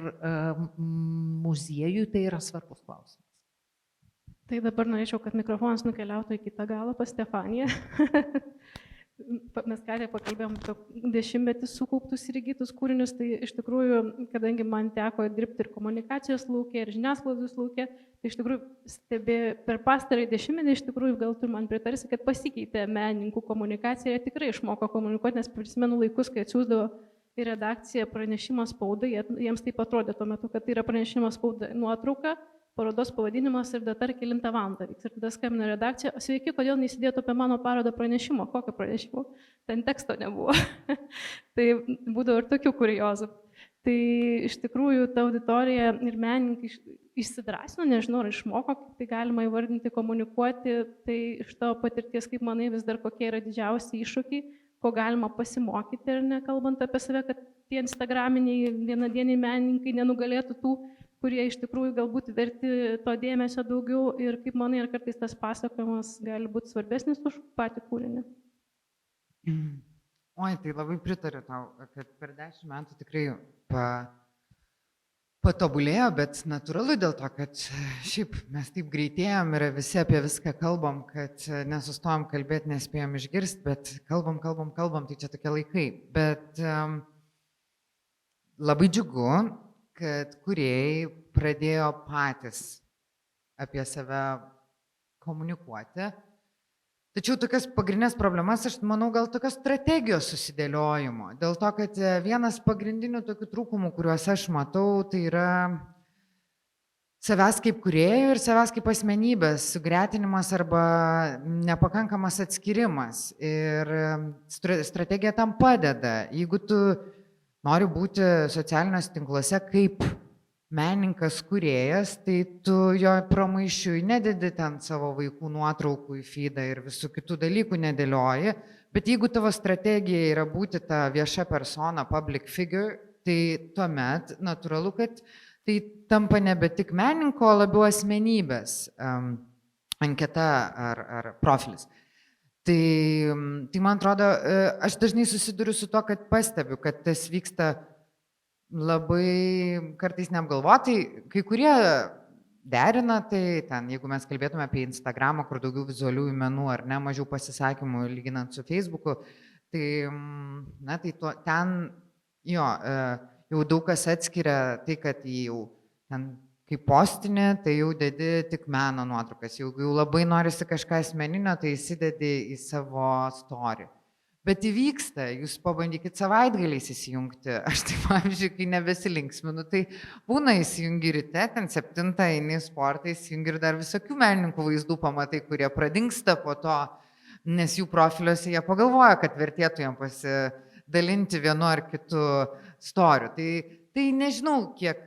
muziejui tai yra svarbus klausimas. Tai dabar norėčiau, kad mikrofonas nukeliautų į kitą galą pas Stefaniją. Mes ką pakalbėjom apie 10-metį sukauptus ir įgytus kūrinius, tai iš tikrųjų, kadangi man teko dirbti ir komunikacijos lauke, ir žiniasklaidos lauke, tai iš tikrųjų per pastarąjį 10-metį iš tikrųjų gal tu man pritarsi, kad pasikeitė menininkų komunikacija, jie tikrai išmoko komunikuoti, nes prisimenu laikus, kai atsiųsdavo į redakciją pranešimą spaudai, jiems taip atrodė tuo metu, kad tai yra pranešimas spaudai nuotrauka, parodos pavadinimas ir data ir kelintą valandą vyks. Ir tada skambino redakcija, sveiki, kodėl neįsidėtų apie mano parodą pranešimo, kokio pranešimo, ten teksto nebuvo. Tai būdavo ir tokių kuriozų. Tai iš tikrųjų ta auditorija ir menininkai išsidrąsino, nežinau, ar išmoko, kaip tai galima įvardinti, komunikuoti, tai iš tavo patirties, kaip manai, vis dar kokie yra didžiausi iššūkiai, ko galima pasimokyti ir nekalbant apie save, kad tie instagraminiai vienadieniai menininkai nenugalėtų tų, kurie iš tikrųjų galbūt verti to dėmesio daugiau ir kaip manai, ar kartais tas pasakojimas gali būti svarbesnis už patį kūrinį. Oi, tai labai pritariu tau, kad per 10 metų tikrai patobulėjo, bet natūralu dėl to, kad šiaip mes taip greitėjom ir visi apie viską kalbam, kad nesustojom kalbėti, nespėjom išgirsti, bet kalbam, tai čia tokie laikai. Bet labai džiugu, kad kūrėjai pradėjo patys apie save komunikuoti. Tačiau tokias pagrindinės problemas, aš manau, gal tokios strategijos susidėliojimo. Dėl to, kad vienas pagrindinių tokių trūkumų, kuriuos aš matau, tai yra savęs kaip kūrėjo ir savęs kaip asmenybės sugretinimas arba nepakankamas atskirimas. Ir strategija tam padeda. Jeigu tu nori būti socialiniuose tinkluose kaip menininkas, kūrėjas, tai tu jo pramaišiui nededi ten savo vaikų nuotraukų į feedą ir visų kitų dalykų nedėlioji, bet jeigu tavo strategija yra būti ta vieša persona, public figure, tai tuomet natūralu, kad tai tampa nebe tik menininko, o labiau asmenybės anketa ar profilis. Tai man atrodo, aš dažnai susiduriu su to, kad pastebiu, kad tas vyksta labai kartais neapgalvotai, kai kurie derina, tai ten, jeigu mes kalbėtume apie Instagramą, kur daugiau vizualiųjų menų ar ne, mažiau pasisakymų lyginant su Facebooku, tai, na, tai ten jau daug kas atskiria tai, kad jau ten kaip postinė, tai jau dedi tik meno nuotraukas, jau labai norisi kažką asmeninio, tai įsidedi į savo story. Bet įvyksta, jūs pabandykit savaitgaliais įsijungti. Aš tai, pavyzdžiui, kai nebesilinksminu, tai būna įsijungi ryte, ten 7 eini į sportą, įsijungi ir dar visokių menininkų vaizdų pamatai, kurie pradingsta po to, nes jų profiliuose jie pagalvoja, kad vertėtų jam pasidalinti vienu ar kitu storiu. Tai nežinau, kiek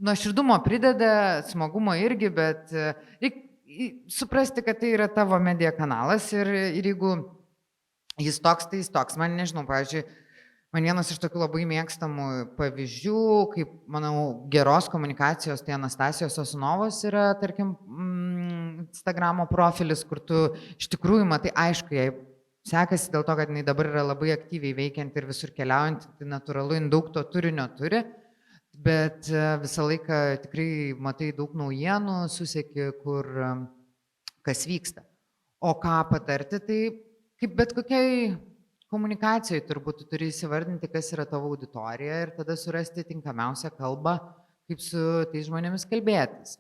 nuoširdumo prideda, smagumo irgi, bet reikia suprasti, kad tai yra tavo medija kanalas ir jeigu jis toks, tai jis toks. Man nežinau, pavyzdžiui, man vienas iš tokių labai mėgstamų pavyzdžių, kaip, manau, geros komunikacijos, tai Anastasijos Sosunovos yra, tarkim, Instagramo profilis, kur tu iš tikrųjų matai, aišku, jai sekasi dėl to, kad jinai dabar yra labai aktyviai veikiant ir visur keliaujant, tai natūralu, jin daug to turinio turi, bet visą laiką tikrai matai daug naujienų, suseki, kur kas vyksta. O ką patarti, tai kaip bet kokiai komunikacijai turbūt tu turi įsivardinti, kas yra tavo auditorija ir tada surasti tinkamiausią kalbą, kaip su tais žmonėmis kalbėtis.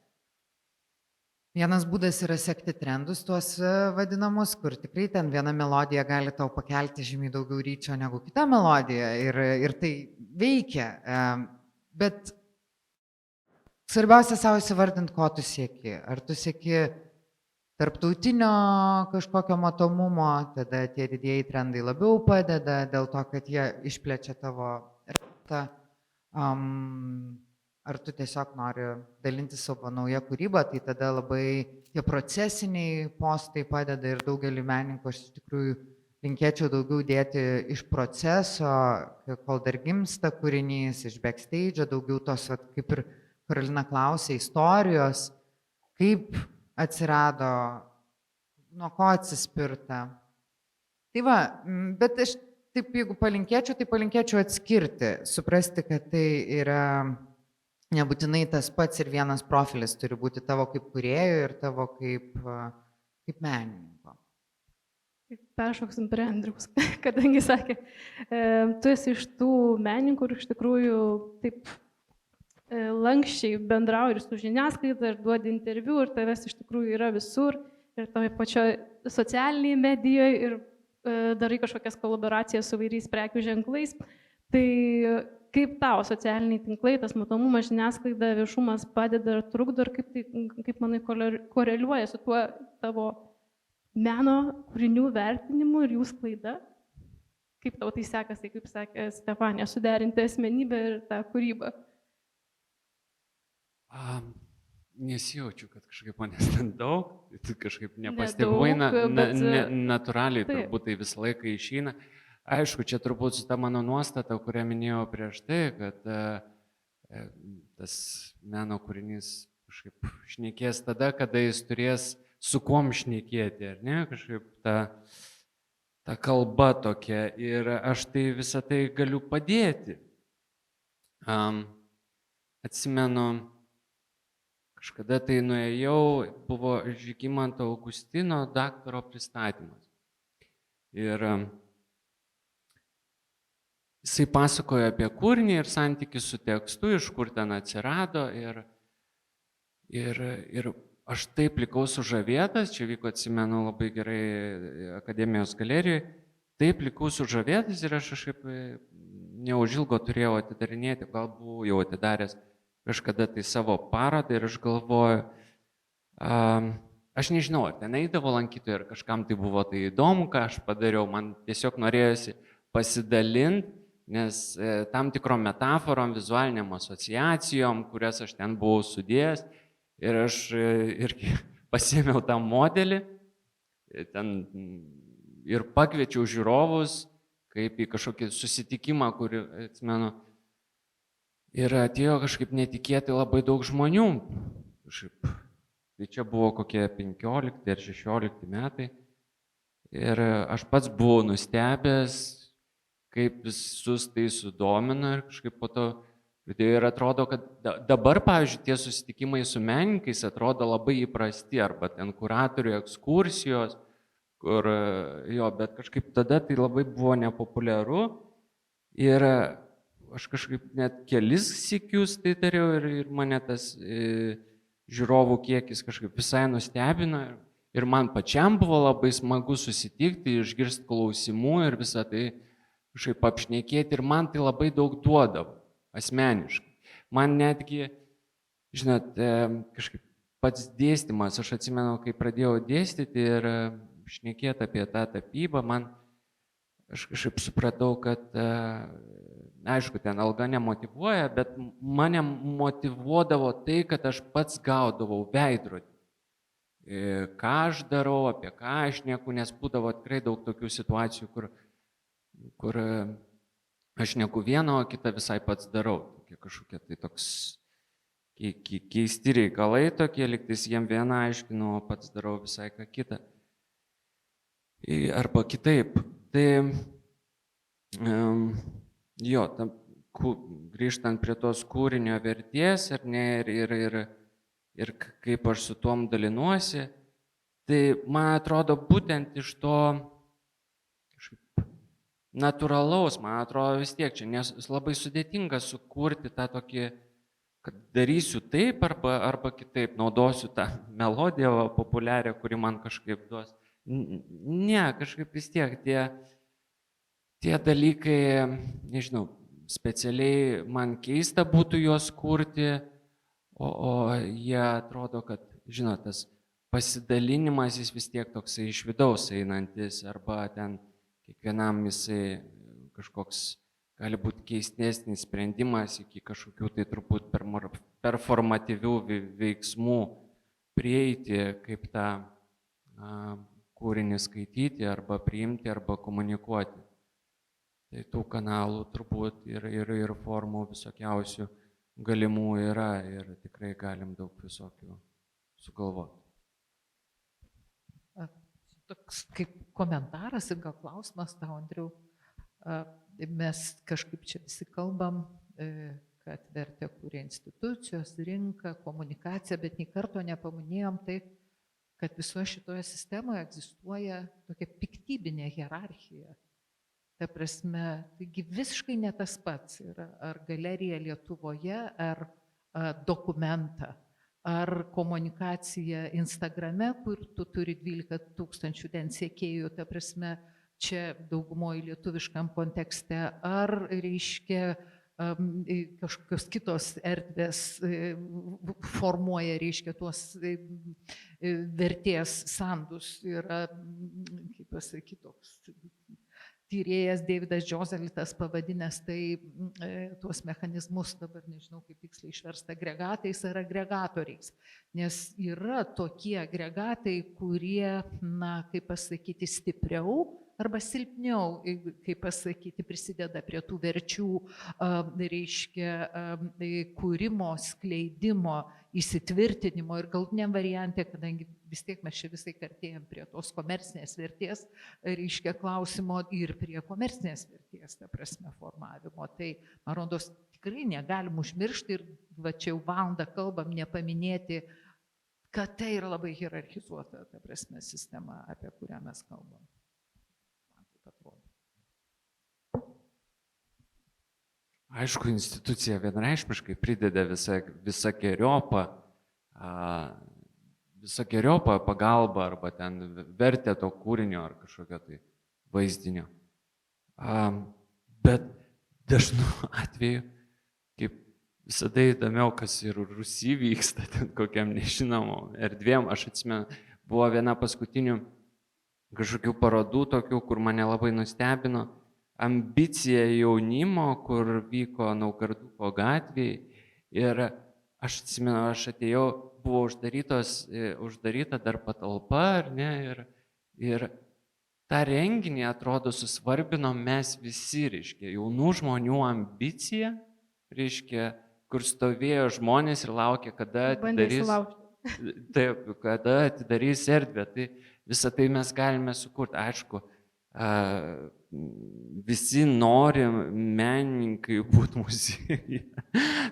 Vienas būdas yra sekti trendus, tuos vadinamus, kur tikrai ten viena melodija gali tau pakelti žymiai daugiau ryčio negu kita melodija ir tai veikia. Bet svarbiausia savo įsivardinti, ko tu sieki. Ar tu sieki tarptautinio kažkokio matomumo, tada tie didieji trendai labiau padeda dėl to, kad jie išplečia tavo ratą. Ar tu tiesiog nori dalinti savo naują kūrybą, tai tada labai tie procesiniai postai padeda ir daugelį menininkų aš iš tikrųjų linkėčiau daugiau dėti iš proceso, kol dar gimsta kūrinys, iš backstage, daugiau tos, kaip ir Karolina klausė, istorijos, kaip atsirado, nuo ko atsispirta. Tai va, bet aš taip, jeigu palinkėčiau, tai palinkėčiau atskirti, suprasti, kad tai yra nebūtinai tas pats ir vienas profilis turi būti tavo kaip kūrėjo ir tavo kaip menininko. Peršoksim prie Andriaus, kadangi sakė, tu esi iš tų menininkų ir iš tikrųjų taip lankščiai bendrauji ir su žiniasklaida, ir duodi interviu, ir tavęs iš tikrųjų yra visur, ir toje pačioje socialinėje medijoje, ir darai kažkokias kolaboracijas su vairiais prekių ženklais. Tai kaip tau socialiniai tinklai, tas matomumas, žiniasklaida, viešumas padeda ir trukdo, ir kaip manai koreliuoja su tuo tavo meno kūrinių vertinimu ir jų sklaida? Kaip tau tai sekasi, kaip sakė Stefanija, suderinti asmenybę ir tą kūrybą? Nesijaučiu, kad kažkaip manęs ten daug, kažkaip nepastebėjau, natūraliai Taip. turbūt tai visą laiką išeina. Aišku, čia turbūt su ta mano nuostata, kurią minėjau prieš tai, kad tas meno kūrinys kažkaip šnekės tada, kada jis turės su kuom šnekėti, ar ne, kažkaip ta kalba tokia ir aš tai visą tai galiu padėti. Atsimenu, kažkada tai nuėjau, buvo Žygimanto Augustino daktaro pristatymas. Ir jisai pasakojo apie kūrinį ir santykį su tekstu, iš kur ten atsirado. Ir aš taip likau sužavėtas, čia vyko, atsimenu, labai gerai Akademijos galerijoje, taip likau sužavėtas ir aš kažkaip neužilgo turėjau atidarinėti, gal buvau jau atidaręs kažkada tai savo parodą ir aš galvoju, aš nežinau, ar ten eidavo lankytojai ir kažkam tai buvo tai įdomu, ką aš padariau, man tiesiog norėjosi pasidalinti, nes tam tikrom metaforom, vizualiniam asociacijom, kurias aš ten buvau sudėjęs ir aš irgi pasiėmiau tą modelį ten ir pakviečiau žiūrovus kaip į kažkokį susitikimą, kurį, atsimenu, ir atėjo kažkaip netikėtai labai daug žmonių. Kažkaip, tai čia buvo kokie 15 ar 16 metai. Ir aš pats buvau nustebęs, kaip visus tai sudomino ir kažkaip po to ir atrodo, kad dabar, pavyzdžiui, tie susitikimai su menininkais atrodo labai įprasti, arba ten kuratorių ekskursijos, kur jo, bet kažkaip tada tai labai buvo nepopuliaru ir aš kažkaip net kelis sykius tai dariau ir mane tas žiūrovų kiekis kažkaip visai nustebino ir man pačiam buvo labai smagu susitikti, išgirsti klausimų ir visą tai kažkaip apšnekėti ir man tai labai daug duodavo asmeniškai. Man netgi, žinot, kažkaip pats dėstymas, aš atsimenu, kai pradėjau dėstyti ir šnekėti apie tą tapybą, aš kažkaip supratau, kad aišku, ten alga nemotyvuoja, bet mane motyvuodavo tai, kad aš pats gaudavau veidrodį. Ką aš darau, apie ką aš šneku, nes būdavo tikrai daug tokių situacijų, kur aš šneku vieną, o kitą visai pats darau. Kažkokie tai toks keisti reikalai tokie, liktais jiem vieną aiškinu, o pats darau visai ką kitą. Arba kitaip. Tai jo, grįžtant prie tos kūrinio vertės ir kaip aš su tuom dalinuosi, tai man atrodo būtent iš to natūralaus, man atrodo vis tiek čia, nes labai sudėtinga sukurti tą tokį, kad darysiu taip arba kitaip, naudosiu tą melodiją populiarią, kuri man kažkaip duos. Ne, kažkaip vis tiek tie dalykai, nežinau, specialiai man keista būtų juos kurti, o jie atrodo, kad, žinot, tas pasidalinimas jis vis tiek toksai iš vidaus einantis, arba ten kiekvienam jisai kažkoks gali būti keistesnis sprendimas iki kažkokių tai turbūt performatyvių veiksmų prieiti, kaip tą kūrinį skaityti, arba priimti, arba komunikuoti. Tai tų kanalų turbūt ir formų visokiausių galimų yra ir tikrai galim daug visokių sugalvoti. Toks kaip komentaras ir gal klausimas tau, Andriau. Mes kažkaip čia visi kalbam, kad vertę kūrė institucijos, rinka, komunikacija, bet nei karto nepaminėjom tai, kad visoje šitoje sistemoje egzistuoja tokia piktybinė hierarchija. Ta prasme, taigi visiškai ne tas pats yra, ar galerija Lietuvoje, ar dokumentą, ar komunikacija Instagrame, kur tu turi 12 000 ten sekėjų, ta prasme, čia daugumoje lietuviškam kontekste, ar reiškia kažkokios kitos erdvės formuoja, reiškia, tuos vertės sandus yra, kaip pasakyti, toks tyrėjas Davidas Džozelitas pavadinęs tai tuos mechanizmus, dabar nežinau kaip tiksliai išversta, agregatais ar agregatoriais. Nes yra tokie agregatai, kurie, na, kaip pasakyti, stipriau arba silpniau, kaip pasakyti, prisideda prie tų verčių, reiškia, kūrimo, skleidimo, įsitvirtinimo ir galutiniam variante, kadangi vis tiek mes čia visai artėjam prie tos komercinės vertės, reiškia, klausimo ir prie komercinės vertės, ta prasme, formavimo. Tai, man rodos, tikrai negalim užmiršti ir va čia jau valandą kalbam, nepaminėti, kad tai yra labai hierarchizuota, ta prasme, sistema, apie kurią mes kalbam. Aišku, institucija vienareikšmiškai prideda visokeriopą pagalbą arba ten vertę to kūrinio ar kažkokio tai vaizdinio. Bet dažnu atveju, kaip visada įdomiau, kas ir Rusijai vyksta, ten kokiam nežinomom erdvėm. Aš atsimenu, buvo viena paskutinių kažkokių parodų tokių, kur mane labai nustebino. Ambicija jaunimo, kur vyko Naugarduko gatvėje. Ir aš atsimenu, aš atėjau, buvo uždaryta dar patalpa, ar ne? Ir tą renginį, atrodo, susvarbinom mes visi, reiškia, jaunų žmonių ambicija, reiškia, kur stovėjo žmonės ir laukė, kada atidarys erdvę. Tai visą tai mes galime sukurti. Aišku, visi norim menininkai būti muziejuje,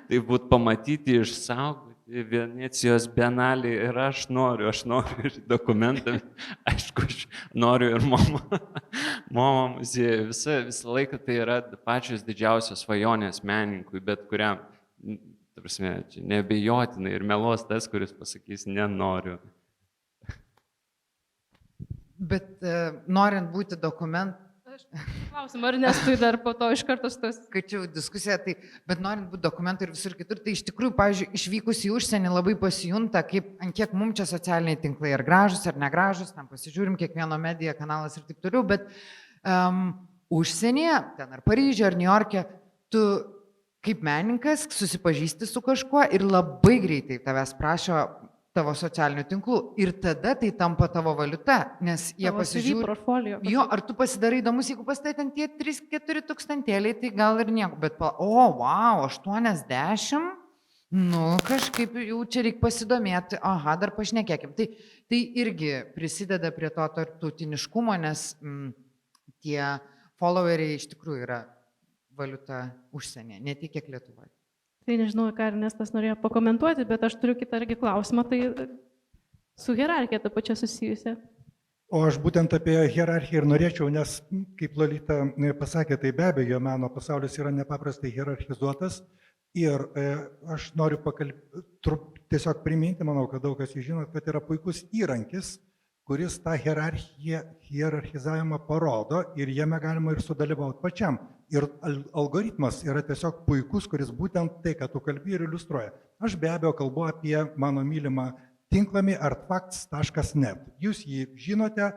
tai būtų pamatyti, išsaugoti Venecijos bienalį ir aš noriu ir dokumentą, aišku, aš noriu ir Mo muziejuje. Visą laiką tai yra pačios didžiausios svajonės menininkui, bet kuriam, ta prasme, čia neabejotinai ir meluos tas, kuris pasakys nenoriu. Bet norint būti dokumentu, Klausim, ar Nestui dar po to iš karto stos. skaičiau diskusiją, tai, bet norint būti dokumentų ir visur kitur, tai iš tikrųjų, pavyzdžiui, išvykus į užsienį labai pasijunta, ant kiek mums čia socialiniai tinklai ar gražus ar negražus, tam pasižiūrim kiekvieno mediją, kanalas ir taip toliau, bet užsienyje, ten ar Paryžiuje, ar Niujorke, tu kaip menininkas susipažįsti su kažkuo ir labai greitai tavęs prašo tavo socialinių tinklų ir tada tai tampa tavo valiuta, nes jie pasižiūri. Jo, ar tu pasidarai įdomus, jeigu pas tai ten tie 3-4 tūkstantėliai, tai gal ir nieko, bet wow, 80, nu kažkaip jau čia reikia pasidomėti, aha, dar pašnekėkim. Tai irgi prisideda prie to tarptautiniškumo, nes tie followeriai iš tikrųjų yra valiuta užsienyje, ne tik kiek Lietuvoje. Tai nežinau, ką Ernestas norėjo pakomentuoti, bet aš turiu kitą irgi klausimą, tai su hierarchija ta pačia susijusia. O aš būtent apie hierarchiją ir norėčiau, nes, kaip Lolita pasakė, tai be abejo, meno pasaulis yra nepaprastai hierarchizuotas ir aš noriu tiesiog priminti, manau, kad daug kas jūs žinot, kad yra puikus įrankis, kuris tą hierarchizavimą parodo ir jame galima ir sudalyvauti pačiam. Ir algoritmas yra tiesiog puikus, kuris būtent tai, ką tu kalbi ir iliustruoja. Aš be abejo kalbu apie mano mylimą tinklapį artfacts.net. Jūs jį žinote,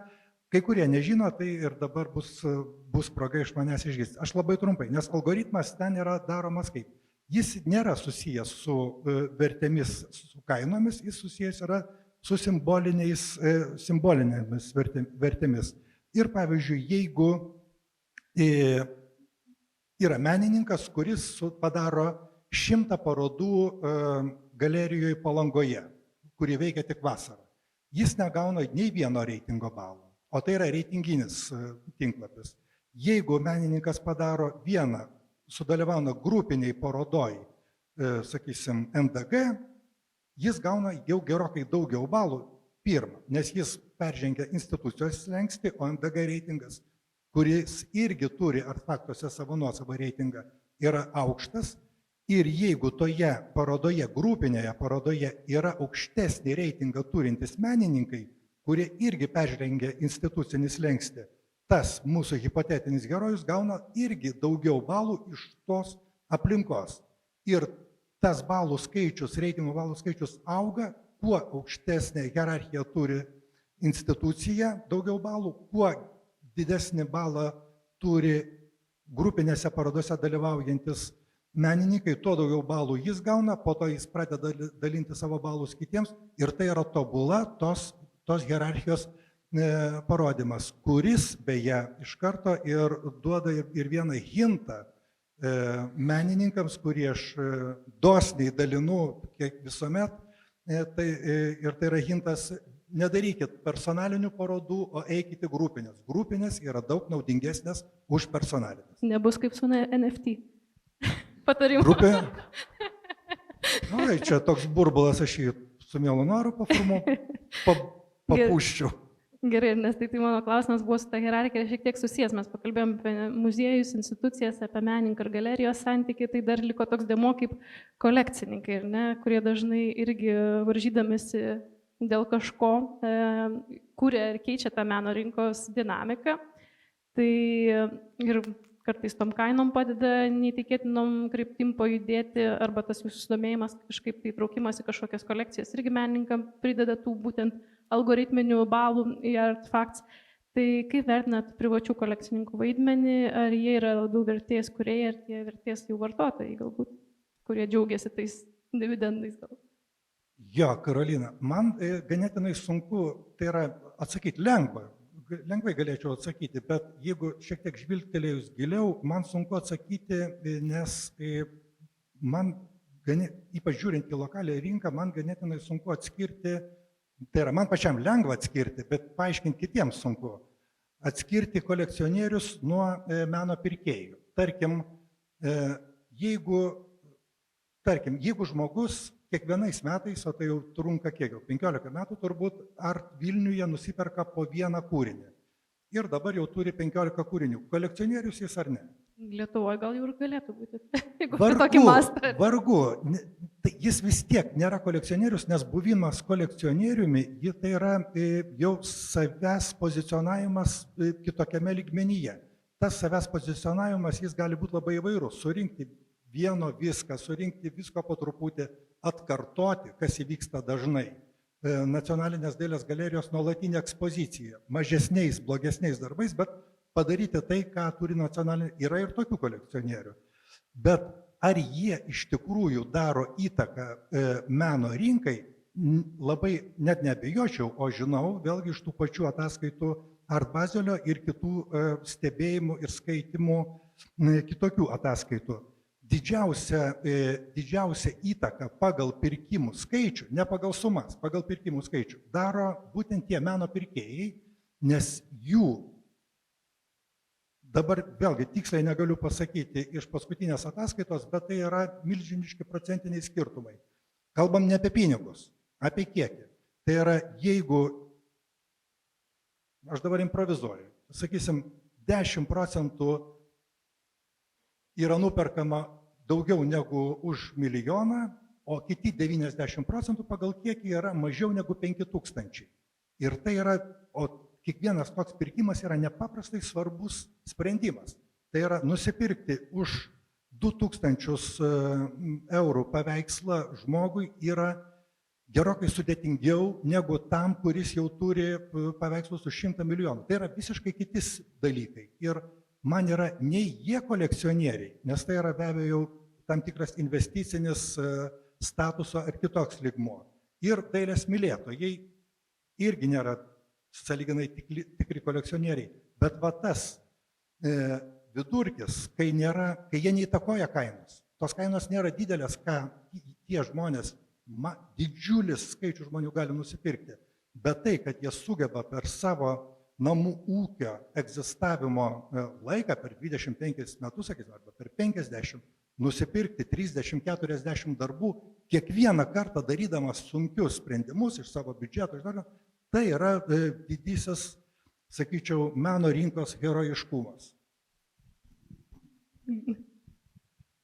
kai kurie nežino, tai ir dabar bus proga iš manęs išgirsti. Aš labai trumpai, nes algoritmas ten yra daromas kaip. Jis nėra susijęs su vertėmis, su kainomis, jis susijęs yra su simbolinėmis vertėmis. Ir pavyzdžiui, jeigu yra menininkas, kuris padaro 100 parodų galerijoje Palangoje, kuri veikia tik vasarą. Jis negauna nei vieno reitingo balo, o tai yra reitinginis tinklapis. Jeigu menininkas padaro vieną, sudalyvauna grupiniai parodoj, sakysim, NDG, jis gauna jau gerokai daugiau balų, pirmą, nes jis peržengia institucijos slenkstį, o NDG reitingas, kuris irgi turi artefaktuose savo nuosavą reitingą, yra aukštas ir jeigu toje parodoje, grupinėje parodoje yra aukštesnį reitingą turintys menininkai, kurie irgi peržengia institucinį slenkstį, tas mūsų hipotetinis herojus gauna irgi daugiau balų iš tos aplinkos. Ir tas balų skaičius, reitingų balų skaičius auga, kuo aukštesnė hierarchija turi institucija, daugiau balų, kuo didesnį balą turi grupinėse parodose dalyvaujantis menininkai, tuo daugiau balų jis gauna, po to jis pradeda dalinti savo balus kitiems ir tai yra tobula tos hierarchijos parodymas, kuris beje iš karto ir duoda ir vieną hintą menininkams, kurie aš dosniai dalinu kiek visuomet, tai yra hintas, nedarykit personalinių parodų, o eikite grupinės. Grupinės yra daug naudingesnės už personalinės. Nebus kaip su NFT. Patarimu. Grupė. Ai, čia toks burbulas, aš jį su mielu noru papūščiau. Gerai, nes tai mano klausimas buvo su ta hierarchija šiek tiek susijęs. Mes pakalbėjom apie muziejus, institucijas, apie menininką ir galerijos santykį, tai dar liko toks dėmuo kaip kolekcininkai, kurie dažnai irgi varžydamėsi dėl kažko kuria ir keičia tą meno rinkos dinamiką. Tai ir kartais tom kainom padeda neįtikėtinom kryptim pajudėti, arba tas jūsų susidomėjimas kažkaip tai traukimas į kažkokias kolekcijas irgi menininkam prideda tų būtent algoritminių balų į artefakts. Tai kaip vertinat privačių kolekcininkų vaidmenį, ar jie yra labiau vertės kūrėjai, ar tie vertės jau vartotojai galbūt, kurie džiaugiasi tais dividendais gal? Jo, Karolina, man ganėtinai sunku, tai yra atsakyti lengvai galėčiau atsakyti, bet jeigu šiek tiek žvilgtelėjus giliau, man sunku atsakyti, nes man, ypač žiūrint į lokalią rinką, man ganėtinai sunku atskirti, tai yra man pačiam lengva atskirti, bet paaiškinti kitiems sunku, atskirti kolekcionierius nuo meno pirkėjų. Tarkim, jeigu žmogus kiekvienais metais, o tai jau trunka kiek jau, 15 metų turbūt, Art Vilniuje nusiperka po vieną kūrinį. Ir dabar jau turi 15 kūrinių. Kolekcionierius jis ar ne? Lietuvoje gal jau ir galėtų būti. Vargu. Tai jis vis tiek nėra kolekcionierius, nes buvimas kolekcionieriumi, tai yra jau savęs pozicionavimas kitokiame lygmenyje. Tas savęs pozicionavimas jis gali būti labai įvairus. Surinkti vieno viską, surinkti visko po truputį, atkartoti, kas įvyksta dažnai. Nacionalinės dailės galerijos nuolatinė ekspozicija, mažesniais, blogesniais darbais, bet padaryti tai, ką turi nacionalinė, yra ir tokių kolekcionierių. Bet ar jie iš tikrųjų daro įtaką meno rinkai, labai net neabejočiau, o žinau vėlgi iš tų pačių ataskaitų Art Bazelio ir kitų stebėjimų ir skaitimų kitokių ataskaitų. Didžiausia įtaka pagal pirkimų skaičių, ne pagal sumas, pagal pirkimų skaičių, daro būtent tie meno pirkėjai, nes jų, dabar vėlgi tiksliai negaliu pasakyti iš paskutinės ataskaitos, bet tai yra milžiniški procentiniai skirtumai. Kalbam ne apie pinigus, apie kiekį. Tai yra, jeigu, aš dabar improvizuoju, sakysim, 10% yra nuperkama daugiau negu už milijoną, o kiti 90% pagal kiekį yra mažiau negu 5000. Ir tai yra, o kiekvienas toks pirkimas yra nepaprastai svarbus sprendimas. Tai yra nusipirkti už 2000 eurų paveikslą žmogui yra gerokai sudėtingiau negu tam, kuris jau turi paveikslus už 100 milijonų. Tai yra visiškai kitis dalykai. Ir man yra nei jie kolekcionieriai, nes tai yra be abejo tam tikras investicinis statuso ar kitoks lygmuo. Ir dailės mylėtojai irgi nėra sąlyginai tikri kolekcionieriai. Bet va tas vidurkis, kai jie neįtakoja kainos, tos kainos nėra didelės, ką tie žmonės, didžiulis skaičius žmonių gali nusipirkti. Bet tai, kad jie sugeba per savo namų ūkio egzistavimo laiką, per 25 metus, sakysime, arba per 50, nusipirkti 30-40 darbų, kiekvieną kartą darydamas sunkius sprendimus iš savo biudžeto, tai yra didysis, sakyčiau, meno rinkos herojiškumas.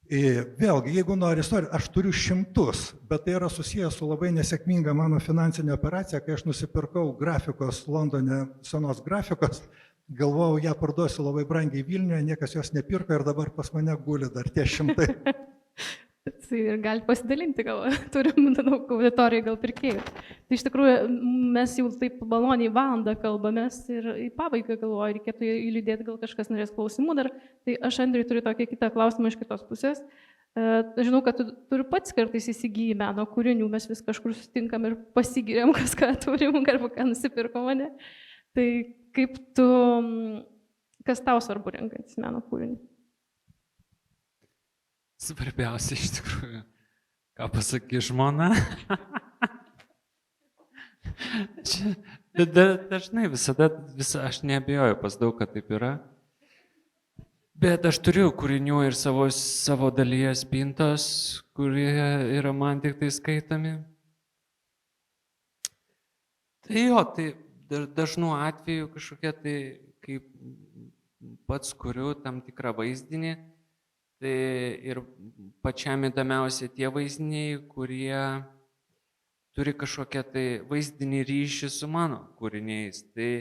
Vėlgi, jeigu nori istoriją, aš turiu šimtus, bet tai yra susijęs su labai nesėkminga mano finansinė operacija, kai aš nusipirkau grafikos Londone, senos grafikos, galvojau, ją parduosiu labai brangiai Vilniuje, niekas jos nepirko ir dabar pas mane guli dar tie šimtai. Tai ir gali pasidalinti, gal turim daug auditorijai, gal pirkėjų. Tai iš tikrųjų mes jau taip maloniai valandą kalbamės ir į pabaigą galvoju, reikėtų įliūdėti, gal kažkas norės klausimų dar. Tai aš, Andriui, turiu tokį kitą klausimą iš kitos pusės. Žinau, kad tu ir pats kartais įsigyji meno kūrinių, mes vis kažkur sutinkam ir pasigiriam, kas ką turim, arba ką nusipirko mane. Tai kaip tu, kas tau svarbu renkantis meno kūrinį? Svarbiausia iš tikrųjų, ką pasakė žmona. Dažnai visada, aš neabejoju pas daug, kad taip yra. Bet aš turiu kūrinių ir savo dalyje spintos, kurie yra man tik tai skaitomi. Tai jo, tai dažnu atveju kažkokia tai, kaip pats kuriu tam tikrą vaizdinį, tai ir pačiam įdomiausia tie vaizdiniai, kurie turi kažkokią tai vaizdinį ryšį su mano kūriniais. Tai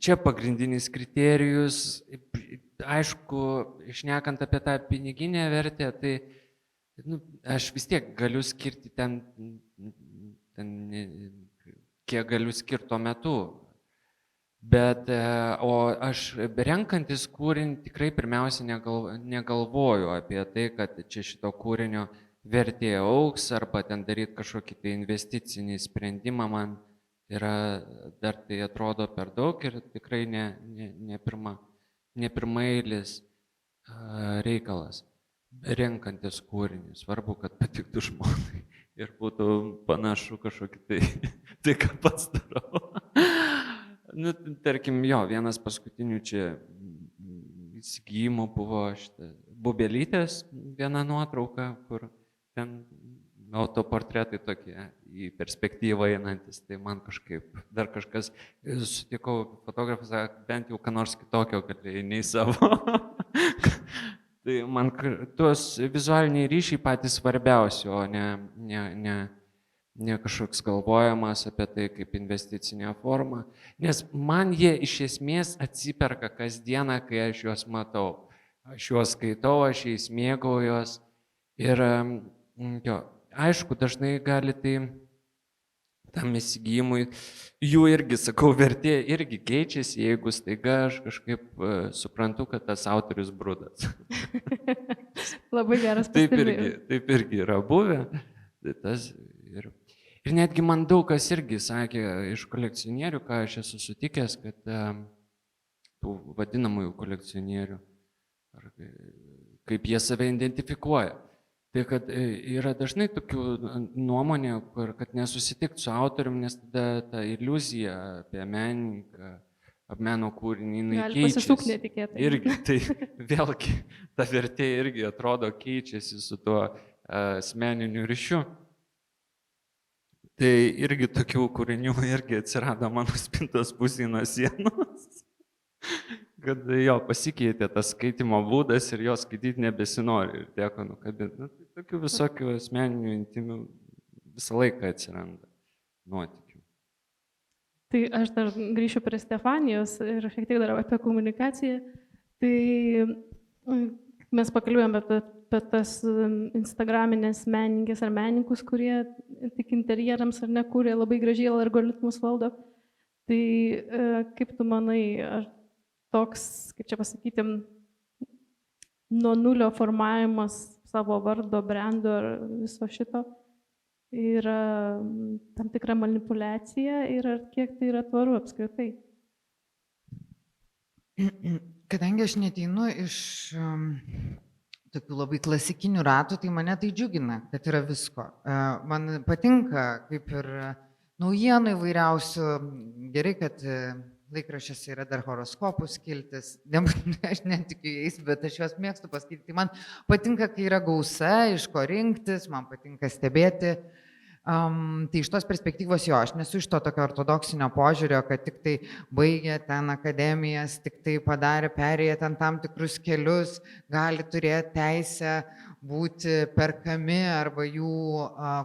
čia pagrindinis kriterijus, aišku, šnekant apie tą piniginę vertę, tai aš vis tiek galiu skirti ten kiek galiu skirti tuo metu. Bet, o aš renkantis kūrinį tikrai pirmiausia negalvoju apie tai, kad čia šito kūrinio vertė augs arba ten daryti kažkokį tai investicinį sprendimą, man yra, dar tai atrodo per daug ir tikrai ne pirmaeilis reikalas. Renkantis kūrinį, svarbu, kad patiktų žmonai ir būtų panašu kažkokį tai ką pats darau. Tarkim, jo, vienas paskutinių čia įsigijimų buvo Bubelytės viena nuotrauka, kur ten autoportretai tokie į perspektyvą einantis, tai man kažkaip dar kažkas, sutikau fotografas, bent jau ką nors kitokio galėjai nei savo. Tai man tuos vizualiniai ryšiai patys svarbiausi, o ne kažkoks galvojimas apie tai kaip investicinė forma, nes man jie iš esmės atsiperka kasdieną, kai aš juos matau. Aš juos skaitau, aš jais mėgaujuos ir jo, aišku, dažnai gali tai tam įsigijimui, jų irgi, sakau, vertė irgi keičiasi, jeigu staiga aš kažkaip suprantu, kad tas autorius brudas. Labai geras pastebėjimas. Taip irgi yra buvę. Ir netgi man daug kas irgi sakė iš kolekcionierių, ką aš esu sutikęs, kad tų vadinamųjų kolekcionierių, kaip jie save identifikuoja. Tai kad yra dažnai tokių nuomonė, kad nesusitikti su autorium, nes tada ta iliuzija apie menininką, apie meno kūrinį, jinai keičiasi. Gali pasisukti netikėtai. Irgi, tai vėlgi ta vertė irgi atrodo keičiasi su tuo asmeniniu ryšiu. Tai irgi tokių kūrinių irgi atsirado mano spintos pusėje nuo sienos, kad jo pasikeitė tas skaitimo būdas ir jo skaityti nebesinori ir teko nukabinti. Tokių visokių asmeninių intimių visą laiką atsiranda nuotykių. Tai aš dar grįšiu prie Stefanijos ir šiek tiek dar apie komunikaciją. Tai mes pakalbėjome apie tas instagraminės menininkės ar menininkus, kurie tik interjerams ar ne, kurie labai gražiai algoritmus valdo. Tai kaip tu manai, ar toks, kaip čia pasakyti, nuo nulio formavimas savo vardo, brando ar viso šito yra tam tikra manipulacija ir ar kiek tai yra tvaru apskritai? Kadangi aš neteinu iš tokių labai klasikinių ratų, tai mane tai džiugina, kad yra visko. Man patinka, kaip ir naujienų įvairiausių, gerai, kad laikraščiuose yra dar horoskopų skiltis, aš netikiu jais, bet aš juos mėgstu paskaityti. Tai man patinka, kai yra gausa, iš ko rinktis, man patinka stebėti. Tai iš tos perspektyvos jo, aš nesu iš to tokio ortodoksinio požiūrio, kad tik tai baigė ten akademijas, tik tai padarė, perėję ten tam tikrus kelius, gali turėti teisę būti perkami arba jų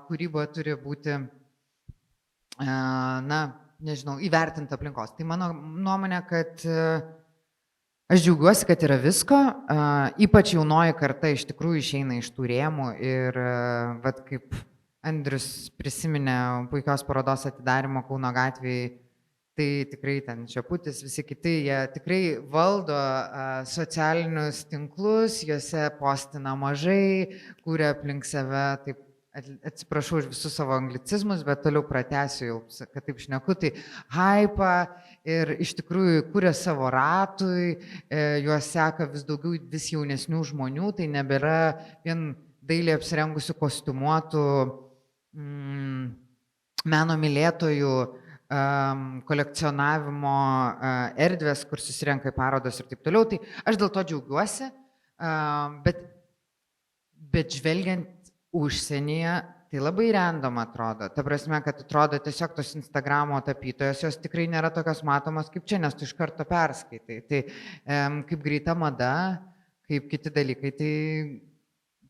kūryba turi būti, na, nežinau, įvertinta aplinkos. Tai mano nuomonė, kad Aš džiaugiuosi, kad yra visko, ypač jaunoji karta iš tikrųjų išeina iš tų rėmų ir vat kaip Andrius prisiminė puikios parodos atidarimo Kauno gatvėje, tai tikrai ten Čeputis, visi kiti, jie tikrai valdo socialinius tinklus, juose postina mažai, kūrė aplink save, taip atsiprašau už visus savo anglicizmus, bet toliau pratęsiu jau, kad taip šneku, tai hypą ir iš tikrųjų kūrė savo ratui, juos seka vis daugiau, vis jaunesnių žmonių, tai nebėra vien dailiai apsirengusių kostiumuotų meno mylėtojų kolekcionavimo erdvės, kur susirenka į parodos ir taip toliau. Tai aš dėl to džiaugiuosi, bet žvelgiant užsienyje, tai labai random atrodo. Ta prasme, kad atrodo tiesiog tos Instagramo tapytojos, jos tikrai nėra tokios matomos kaip čia, nes tu iš karto perskaitai. Tai kaip greita mada, kaip kiti dalykai, tai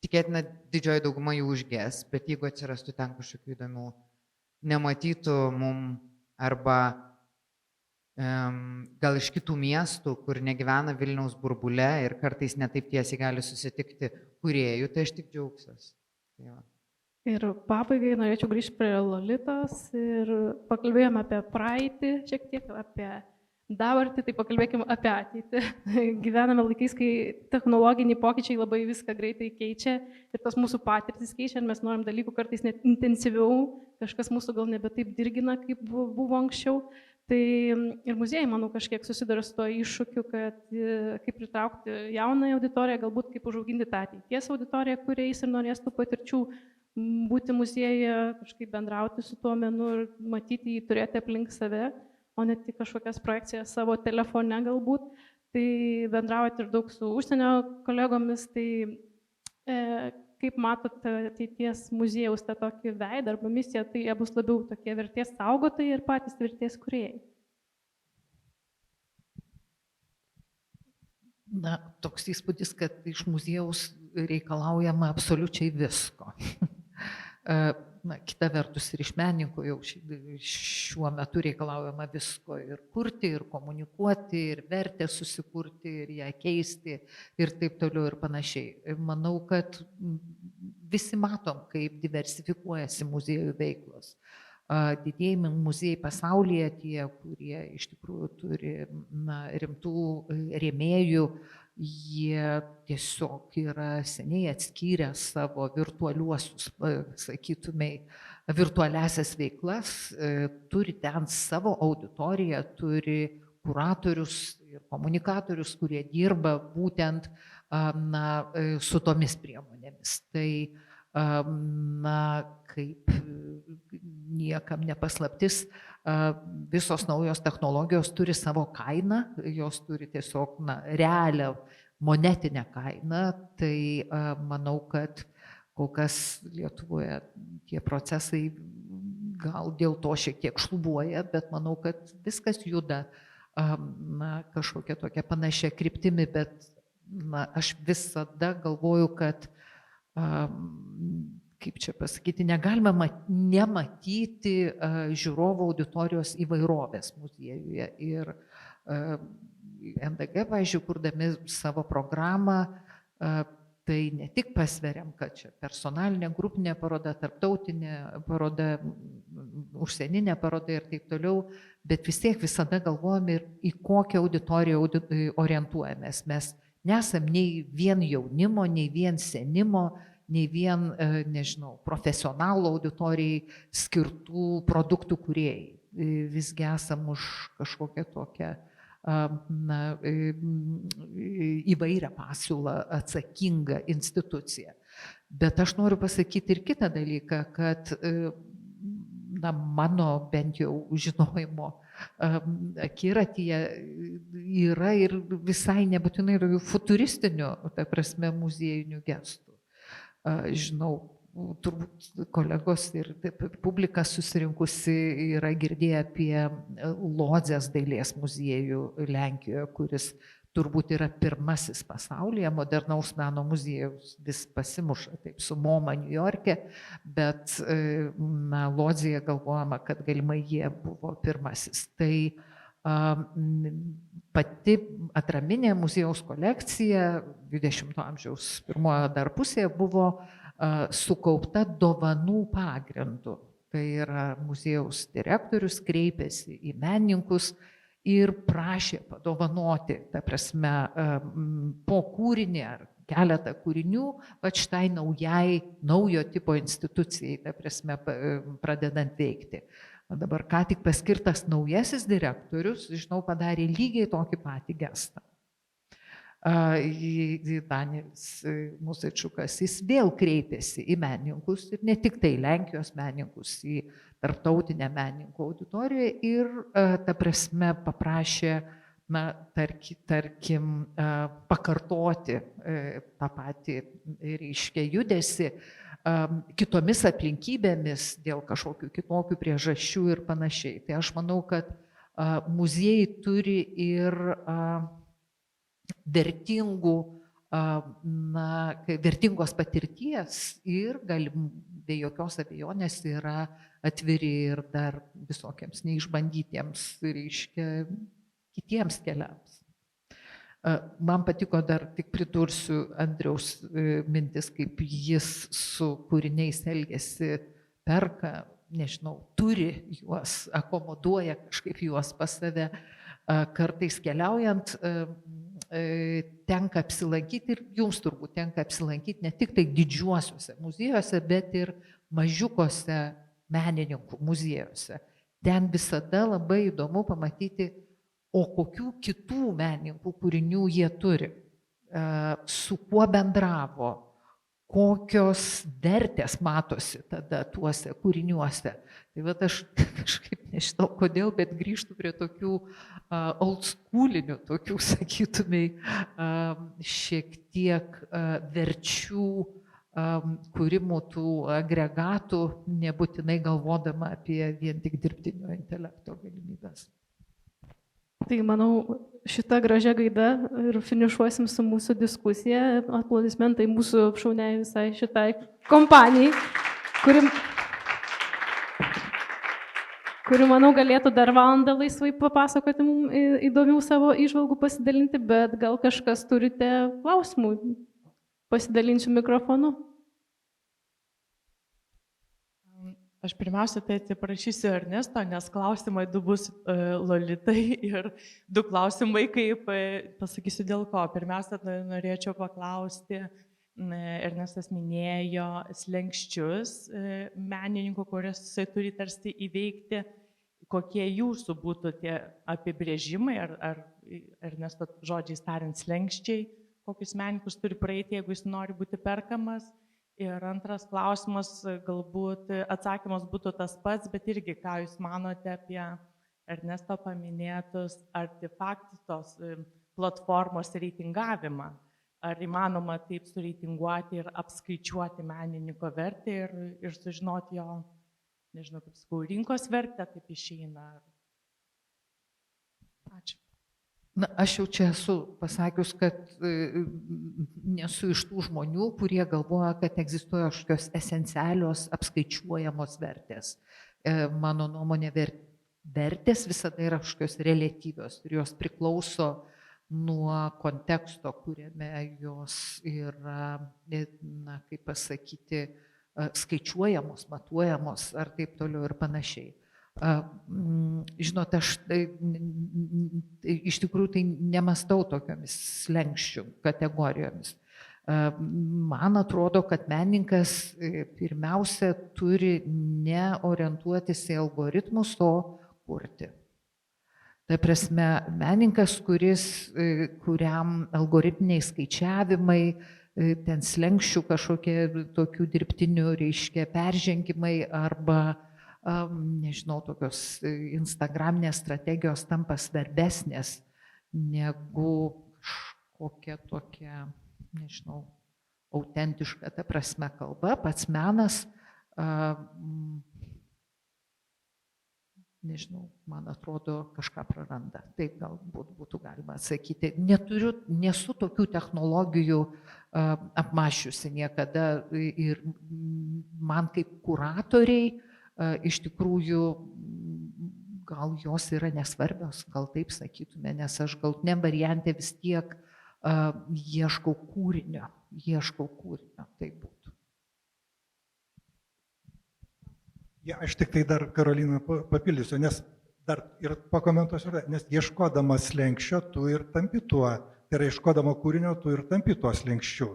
tikėtina didžioji dauguma jų užges, bet jeigu atsirastų ten kažkokių įdomių nematytų mum arba gal iš kitų miestų, kur negyvena Vilniaus burbule ir kartais netaip tiesiai gali susitikti kūrėjų, tai aš tik džiaugsiuosi. Ir pabaigai norėčiau grįžti prie Lolitos ir pakalbėjome apie praeitį, šiek tiek apie dabartį, tai pakalbėkime apie ateitį. Gyvename laikais, kai technologiniai pokyčiai labai viską greitai keičia ir tos mūsų patirtis keičia, ir mes norim dalykų kartais net intensyviau, kažkas mūsų gal nebe taip dirgina, kaip buvo anksčiau. Tai ir muziejai, manau, kažkiek susiduria su to iššūkiu, kad kaip pritraukti jaunąją auditoriją, galbūt kaip užauginti tą ateities auditoriją, kuriais ir norės tų patirčių būti muziejuje, kažkaip bendrauti su tuo menu ir matyti jį, turėti aplink save, o ne tik kažkokias projekcijas savo telefone galbūt. Tai bendraujate ir daug su užsienio kolegomis, tai kaip matote ateities muziejaus tą tokį veidą arba misiją, tai jie bus labiau tokie vertės saugotojai ir patys vertės kūrėjai? Na, toks įspūdis, kad iš muziejaus reikalaujama absoliučiai visko. Na, kita vertus ir iš menininkų jau šiuo metu reikalaujama visko ir kurti, ir komunikuoti, ir vertę susikurti, ir ją keisti, ir taip toliau ir panašiai. Manau, kad visi matom, kaip diversifikuojasi muziejų veiklos. Didieji muziejai pasaulyje, tie, kurie iš tikrųjų turi rimtų rėmėjų, jie tiesiog yra seniai atskyrę savo virtualiuosius, sakytumei, virtualiasias veiklas, turi ten savo auditoriją, turi kuratorius ir komunikatorius, kurie dirba būtent su tomis priemonėmis. Tai kaip niekam nepaslaptis, visos naujos technologijos turi savo kainą, jos turi tiesiog realią monetinę kainą, tai manau, kad kol kas Lietuvoje tie procesai gal dėl to šiek tiek šlubuoja, bet manau, kad viskas juda kažkokia tokia panašia kryptimi, bet aš visada galvoju, kad kaip čia pasakyti, negalima nematyti žiūrovų auditorijos įvairovės muziejuje. Ir NDG, pavyzdžiui, kurdami savo programą, tai ne tik pasveriam, kad čia personalinė, grupinė paroda, tarptautinė paroda, užsieninė paroda ir taip toliau, bet vis tiek visada galvojame ir į kokią auditoriją orientuojamės. Mes nesam nei vien jaunimo, nei vien senimo, nei vien, nežinau, profesionalų auditorijai skirtų produktų kūrėjai. Visgi esam už kažkokią tokią įvairią pasiūlą atsakingą instituciją. Bet aš noriu pasakyti ir kitą dalyką, kad mano bent jau žinojimo akiratyje yra ir visai nebūtinai futuristinių, ta prasme, muziejinių gestų. Žinau, turbūt kolegos ir publika susirinkusi yra girdėję apie Lodzės dailės muziejų Lenkijoje, kuris turbūt yra pirmasis pasaulyje modernaus meno muziejaus, vis pasimuša taip su MoMA Niujorke, bet Lodzėje galvojama, kad galimai jie buvo pirmasis. Tai Pati atraminė muziejaus kolekcija 20-ojo amžiaus pirmojo dar pusėje buvo sukaupta dovanų pagrindu. Tai yra muziejaus direktorius kreipėsi į menininkus ir prašė padovanoti, ta prasme, po kūrinį ar keletą kūrinių, va šitai naujo tipo institucijai, ta prasme, pradedant veikti. O dabar ką tik paskirtas naujasis direktorius, žinau, padarė lygiai tokį patį gestą. Danielis Musaičiukas, jis vėl kreipėsi į menininkus ir ne tik tai Lenkijos menininkus, į tarptautinę menininkų auditoriją ir, ta prasme, paprašė, tarkim, pakartoti tą patį, reiškia, judesį kitomis aplinkybėmis, dėl kažkokių kitokių priežasčių ir panašiai. Tai aš manau, kad muziejai turi ir vertingos patirties ir be jokios abejonės yra atviri ir dar visokiems neišbandytiems, reiškia, kitiems keliams. Man patiko, dar tik pridursiu, Andriaus mintis, kaip jis su kūriniais elgesi, perka, nežinau, turi juos, akomoduoja kažkaip juos pas save. Kartais keliaujant tenka apsilankyti ir jums turbūt tenka apsilankyti ne tik tai didžiuosiuose muziejuose, bet ir mažiukose menininkų muziejuose. Ten visada labai įdomu pamatyti, o kokių kitų menininkų kūrinių jie turi, su kuo bendravo, kokios vertės matosi tada tuose kūriniuose. Tai vat aš kažkaip nežinau kodėl, bet grįžtu prie tokių oldschoolinių, tokių, sakytumai, šiek tiek verčių kūrimų tų agregatų, nebūtinai galvodama apie vien tik dirbtinio intelekto galimybės. Tai manau, šitą gražią gaidą ir finišuosim su mūsų diskusija. Aplodismentai mūsų šauniai visai šitai kompanijai, kuri manau, galėtų dar valandą laisvai papasakoti mums įdomių savo įžvalgų pasidalinti, bet gal kažkas turite klausimų, pasidalinsiu mikrofonu. Aš pirmiausia, tai atsiprašysiu Ernesto, nes klausimai du bus Lolitai ir du klausimai, kaip pasakysiu dėl ko. Pirmiausia, norėčiau paklausti, Ernestas minėjo slenksčius menininkų, kurias jisai turi tarsi įveikti. Kokie jūsų būtų tie apibrėžimai, ar Ernesto žodžiais tariant slenkščiai, kokius menininkus turi praeiti, jeigu jis nori būti perkamas. Ir antras klausimas, galbūt atsakymas būtų tas pats, bet irgi, ką jūs manote apie Ernesto paminėtus artefaktos platformos reitingavimą. Ar įmanoma taip sureitinguoti ir apskaičiuoti menininko vertę ir sužinoti jo, nežinau, kaip sakau, rinkos vertę, taip išeina. Ačiū. Na, aš jau čia esu pasakius, kad nesu iš tų žmonių, kurie galvoja, kad egzistuoja kažkokios esencialios apskaičiuojamos vertės. Mano nuomonė, vertės visada yra kažkokios reliatyvios ir jos priklauso nuo konteksto, kuriame jos yra, na, kaip pasakyti, skaičiuojamos, matuojamos ar taip toliau ir panašiai. Žinot, aš iš tikrųjų tai nemastau tokiomis slenksčių kategorijomis. Man atrodo, kad menininkas pirmiausia turi neorientuotis į algoritmus, o kurti. Tai prasme, menininkas, kuriam algoritminiai skaičiavimai, ten slenksčių kažkokie tokių dirbtinių, reiškia, peržengimai arba nežinau, tokios instagraminės strategijos tampa svarbesnės negu kažkokia tokia, nežinau, autentiška, ta prasme, kalba. Pats menas, nežinau, man atrodo, kažką praranda. Taip galbūt būtų galima atsakyti. Nesu tokių technologijų apmąsčiusi niekada ir man kaip kuratoriai iš tikrųjų gal jos yra nesvarbios, gal taip sakytume, nes aš galutiniam variante vis tiek ieškau kūrinio, tai būtų. Ja, aš tik tai dar Karoliną papildysiu, nes dar ir pakomentuosiu, nes ieškodamas slenkščio, tu ir tampi tuo. Tai yra ieškodama kūrinio, tu ir tampi tuo slenkščiu.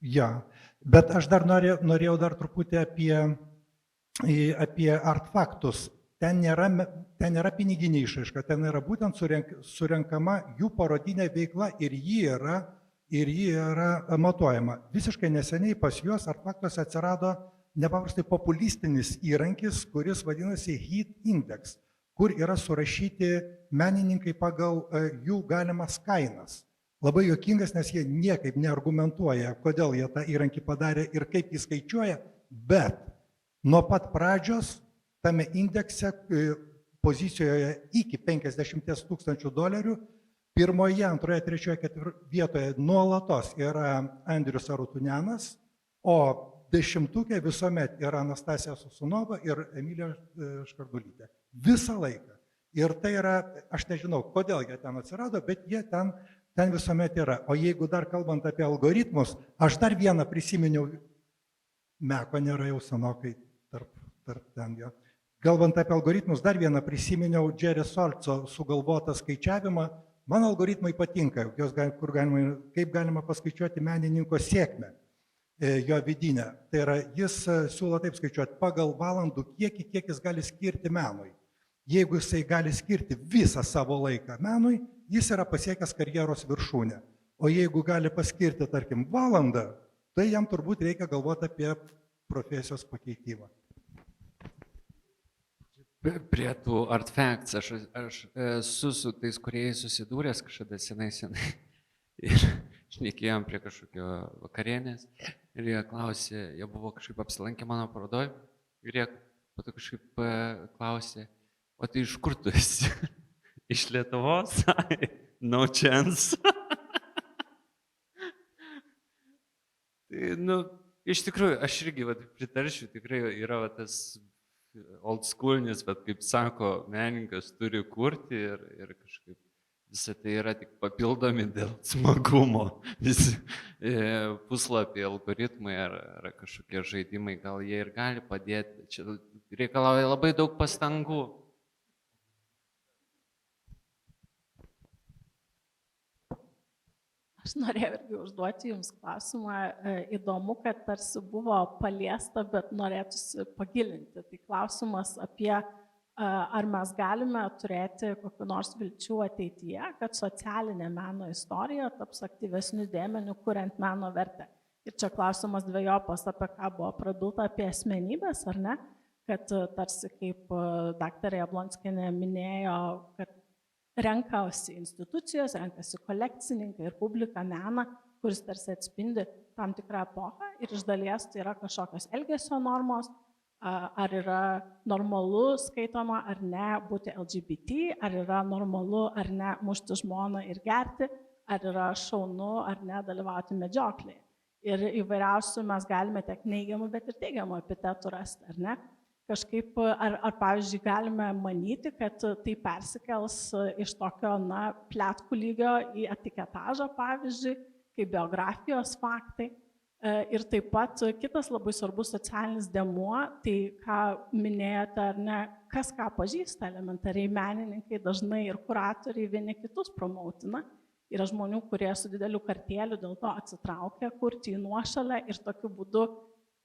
Ja, bet aš dar norėjau dar truputį apie artefaktus. Ten nėra piniginė išraiška, ten yra būtent surenkama jų parodinė veikla ir ji yra matuojama. Visiškai neseniai pas juos artefaktuose atsirado nepaprastai populistinis įrankis, kuris vadinasi Heat Index, kur yra surašyti menininkai pagal jų galimas kainas. Labai juokingas, nes jie niekaip neargumentuoja, kodėl jie tą įrankį padarė ir kaip jį skaičiuoja, bet nuo pat pradžios tame indekse pozicijoje iki $50,000 pirmoje, antroje, trečioje, ketvirtoje vietoje nuolatos yra Andrius Arutunianas, o 10 visuomet yra Anastasija Sosunova ir Emilija Škardulytė. Visą laiką. Ir tai yra, aš nežinau, kodėl jie ten atsirado, bet jie ten visuomet yra. O jeigu dar kalbant apie algoritmus, aš dar vieną prisiminiau, Meko nėra jau senokai tarp ten jo. Kalbant apie algoritmus, dar vieną prisiminiau Jerry Solco sugalvotą skaičiavimą. Man algoritmai patinka, kaip galima paskaičiuoti menininko sėkmę, jo vidinę. Tai yra, jis siūlo taip skaičiuoti pagal valandų kiekį, kiek jis gali skirti menui. Jeigu jisai gali skirti visą savo laiką menui, jis yra pasiekęs karjeros viršūnę. O jeigu gali paskirti, tarkim, valandą, tai jam turbūt reikia galvoti apie profesijos pakeitimą. Prie tų artefacts, aš esu su tais kūrėjais susidūręs kažkada senai. Ir šnekėjom prie kažkokio vakarienės ir jie klausė, jie buvo kažkaip apsilankę mano parodoj ir jie po to kažkaip klausė, o tai iš kur tu esi? Iš Lietuvos? No chance. Tai, iš tikrųjų, aš irgi pritaršiu, tikrai yra tas old schoolnis, bet kaip sako, menininkas turi kurti ir kažkaip visą tai yra tik papildomi dėl smagumo. Visi puslapiai, algoritmai ar kažkokie žaidimai, gal jie ir gali padėti. Čia reikalauja labai daug pastangų. Aš norėjau irgi užduoti Jums klausimą. Įdomu, kad tarsi buvo paliesta, bet norėtųsi pagilinti. Tai klausimas apie, ar mes galime turėti kokių nors vilčių ateityje, kad socialinė meno istorija taps aktyvesniu dėmeniu, kuriant meno vertę. Ir čia klausimas dvejopas, apie ką buvo prabilta, apie asmenybės, ar ne? Kad tarsi kaip daktarė Jablonskienė minėjo, kad renkasi institucijos, renkasi kolekcininkai ir publika meną, kuris tarsi atspindi tam tikrą epochą ir iš dalies tai yra kažkokios elgesio normos, ar yra normalu skaitoma ar ne būti LGBT, ar yra normalu ar ne mušti žmoną ir gerti, ar yra šaunu ar ne dalyvauti medžioklėje. Ir įvairiausių mes galime tiek neigiamų, bet ir teigiamų epitetų rasti, ar ne? Kažkaip, ar pavyzdžiui, galime manyti, kad tai persikels iš tokio, pletkų lygio į etiketažą, pavyzdžiui, kaip biografijos faktai. Ir taip pat kitas labai svarbus socialinis dėmuo, tai ką minėjote, ar ne, kas ką pažįsta elementariai menininkai dažnai ir kuratoriai vieni kitus promautina. Yra žmonių, kurie su dideliu kartėliu dėl to atsitraukia kurti į nuošalę ir tokiu būdu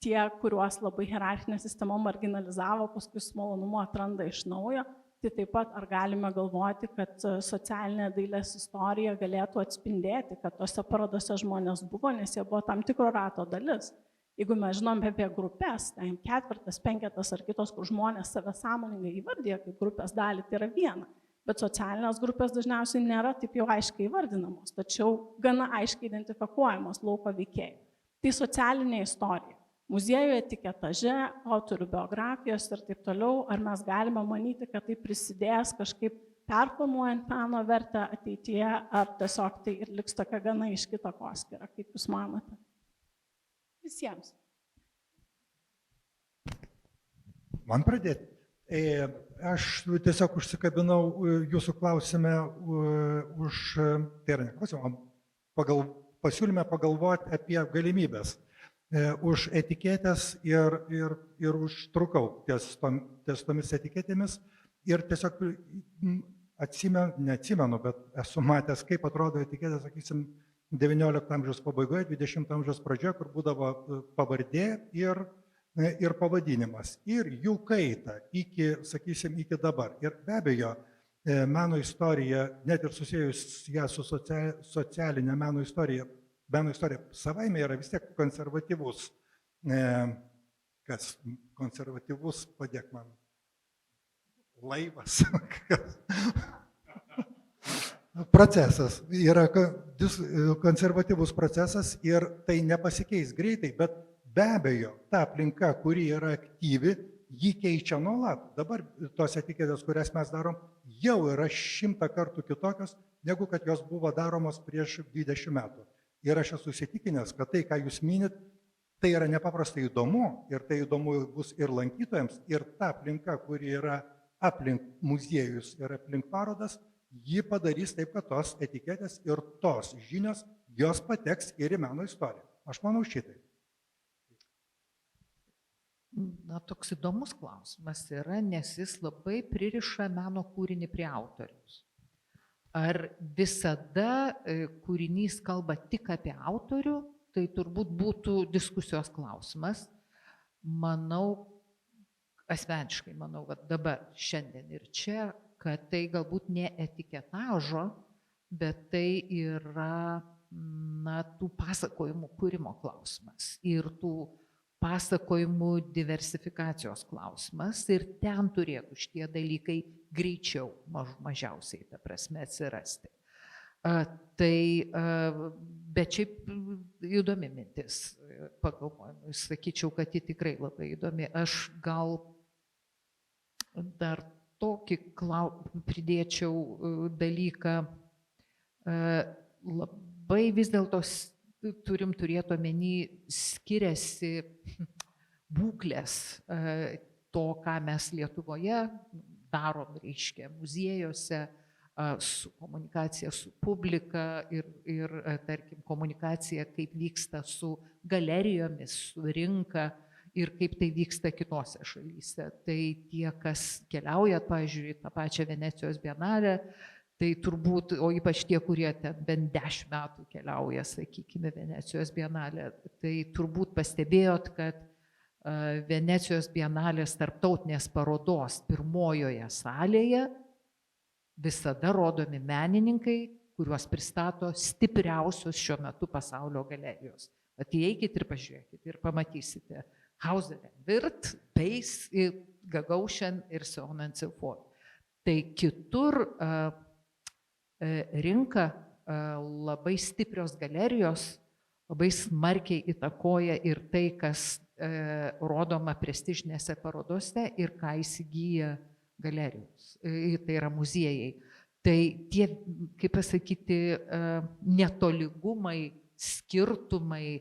tie, kuriuos labai hierarchinė sistema marginalizavo, paskui su malonumu atranda iš naujo, tai taip pat ar galime galvoti, kad socialinė dailės istorija galėtų atspindėti, kad tose parodose žmonės buvo, nes jie buvo tam tikro rato dalis. Jeigu mes žinom apie grupės, tai 4, 5 ar kitos, kur žmonės save sąmoningai įvardyja kaip grupės dalį, tai yra viena. Bet socialinės grupės dažniausiai nėra taip jau aiškiai įvardinamos, tačiau gana aiškiai identifikuojamos lauko veikėjai. Tai socialinė istorija. Muziejų etiketaže, autorių biografijos ir taip toliau, ar mes galime manyti, kad tai prisidės kažkaip performuojant meno vertę ateityje, ar tiesiog tai ir liks tokia gana aiški takoskyra, kaip Jūs manote? Visiems. Man pradėti. Aš tiesiog užsikabinau jūsų klausime už, tai yra ne klausimą, pasiūlyme pagalvoti apie galimybės. Už etiketės ir užtrukau ties tomis etiketėmis ir tiesiog neatsimenu, bet esu matęs, kaip atrodo etiketė, sakysim, 19 amžiaus pabaigoje, 20 amžiaus pradžioje, kur būdavo pavardė ir pavadinimas, ir jų kaita iki dabar. Ir be abejo, meno istorija, net ir susijus ją su socialinė meno istorija savaime yra vis tiek konservatyvus, konservatyvus, padėk man, laivas, procesas, yra konservatyvus procesas ir tai nepasikeis greitai, bet be abejo, ta aplinka, kuri yra aktyvi, jį keičia nuolat. Dabar tos etiketės, kurias mes darom, jau yra 100 kartų kitokios, negu kad jos buvo daromos prieš 20 metų. Ir aš esu įsitikinęs, kad tai, ką jūs minit, tai yra nepaprastai įdomu ir tai įdomu bus ir lankytojams, ir ta aplinka, kuri yra aplink muziejus ir aplink parodas, ji padarys taip, kad tos etiketės ir tos žinios, jos pateks ir į meno istoriją. Aš manau šitai. Na, toks įdomus klausimas yra, nes jis labai pririša meno kūrinį prie autoriaus. Ar visada kūrinys kalba tik apie autorių, tai turbūt būtų diskusijos klausimas. Manau, asmeniškai manau, kad dabar, šiandien ir čia, kad tai galbūt ne etiketažo, bet tai yra tų pasakojimų kūrimo klausimas ir tų pasakojimų diversifikacijos klausimas ir ten turėtų šitie dalykai greičiau mažiausiai, ta prasme, atsirasti. Bet šiaip įdomi mintis, pagalvojimui, sakyčiau, kad ji tikrai labai įdomi. Aš gal dar tokį pridėčiau dalyką, labai vis dėlto turim turėti omeny, skiriasi būklės to, ką mes Lietuvoje darom, reiškia, muziejuose, su komunikacija su publika ir tarkim, komunikacija, kaip vyksta su galerijomis, su rinka ir kaip tai vyksta kitose šalyse. Tai tie, kas keliauja, pavyzdžiui, tą pačią Venecijos bienalę, tai turbūt, o ypač tie, kurie ten bent 10 metų keliauja, sakykime, Venecijos bienalę, tai turbūt pastebėjot, kad Venecijos bienalės tarptautinės parodos pirmojoje salėje visada rodomi menininkai, kuriuos pristato stipriausios šiuo metu pasaulio galerijos. Ateikit ir pažiūrėkit ir pamatysite Hauser & Wirth, Pace, Gagosian ir so on and so forth. Tai kitur rinka labai stiprios galerijos labai smarkiai įtakoja ir tai, kas rodoma prestižinėse parodose ir ką įsigyja galerijos, tai yra muziejai. Tai tie, kaip pasakyti, netolygumai, skirtumai,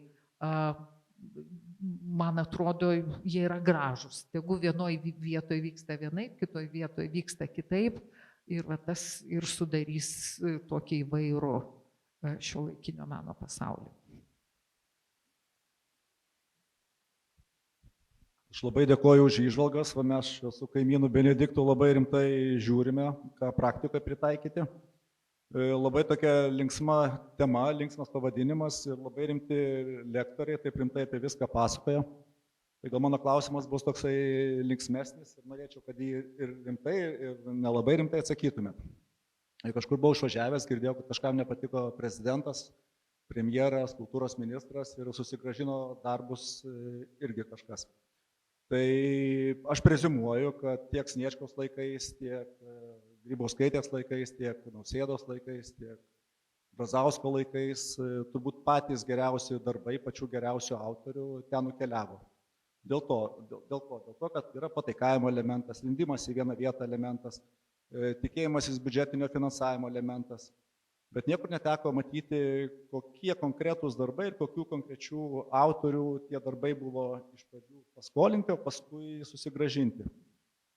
man atrodo, jie yra gražus. Tegu vienoje vietoje vyksta vienaip, kitoje vietoje vyksta kitaip ir tas ir sudarys tokį įvairų šiuolaikinio meno pasaulį. Aš labai dėkoju už įžvalgas, mes su kaimynu Benediktu labai rimtai žiūrime, ką praktikoje pritaikyti. Labai tokia linksma tema, linksmas pavadinimas ir labai rimti lektoriai, taip rimtai apie viską pasakoja. Tai gal mano klausimas bus toksai linksmesnis ir norėčiau, kad jį ir rimtai, ir nelabai rimtai atsakytumėt. Kažkur buvau išvažiavęs, girdėjau, kad kažkam nepatiko prezidentas, premjeras, kultūros ministras ir susigrąžino darbus irgi kažkas. Tai aš preziumuoju, kad tiek Sniečkaus laikais, tiek Grybauskaitės laikais, tiek Nausėdos laikais, tiek Brazausko laikais turbūt patys geriausi darbai, pačių geriausių autorių ten nukeliavo. Dėl to, kad yra pataikavimo elementas, lindimas į vieną vietą elementas, tikėjimasis biudžetinio finansavimo elementas. bet niekur neteko matyti, kokie konkretūs darbai ir kokių konkrečių autorių tie darbai buvo iš pradžių paskolinti, o paskui susigrąžinti.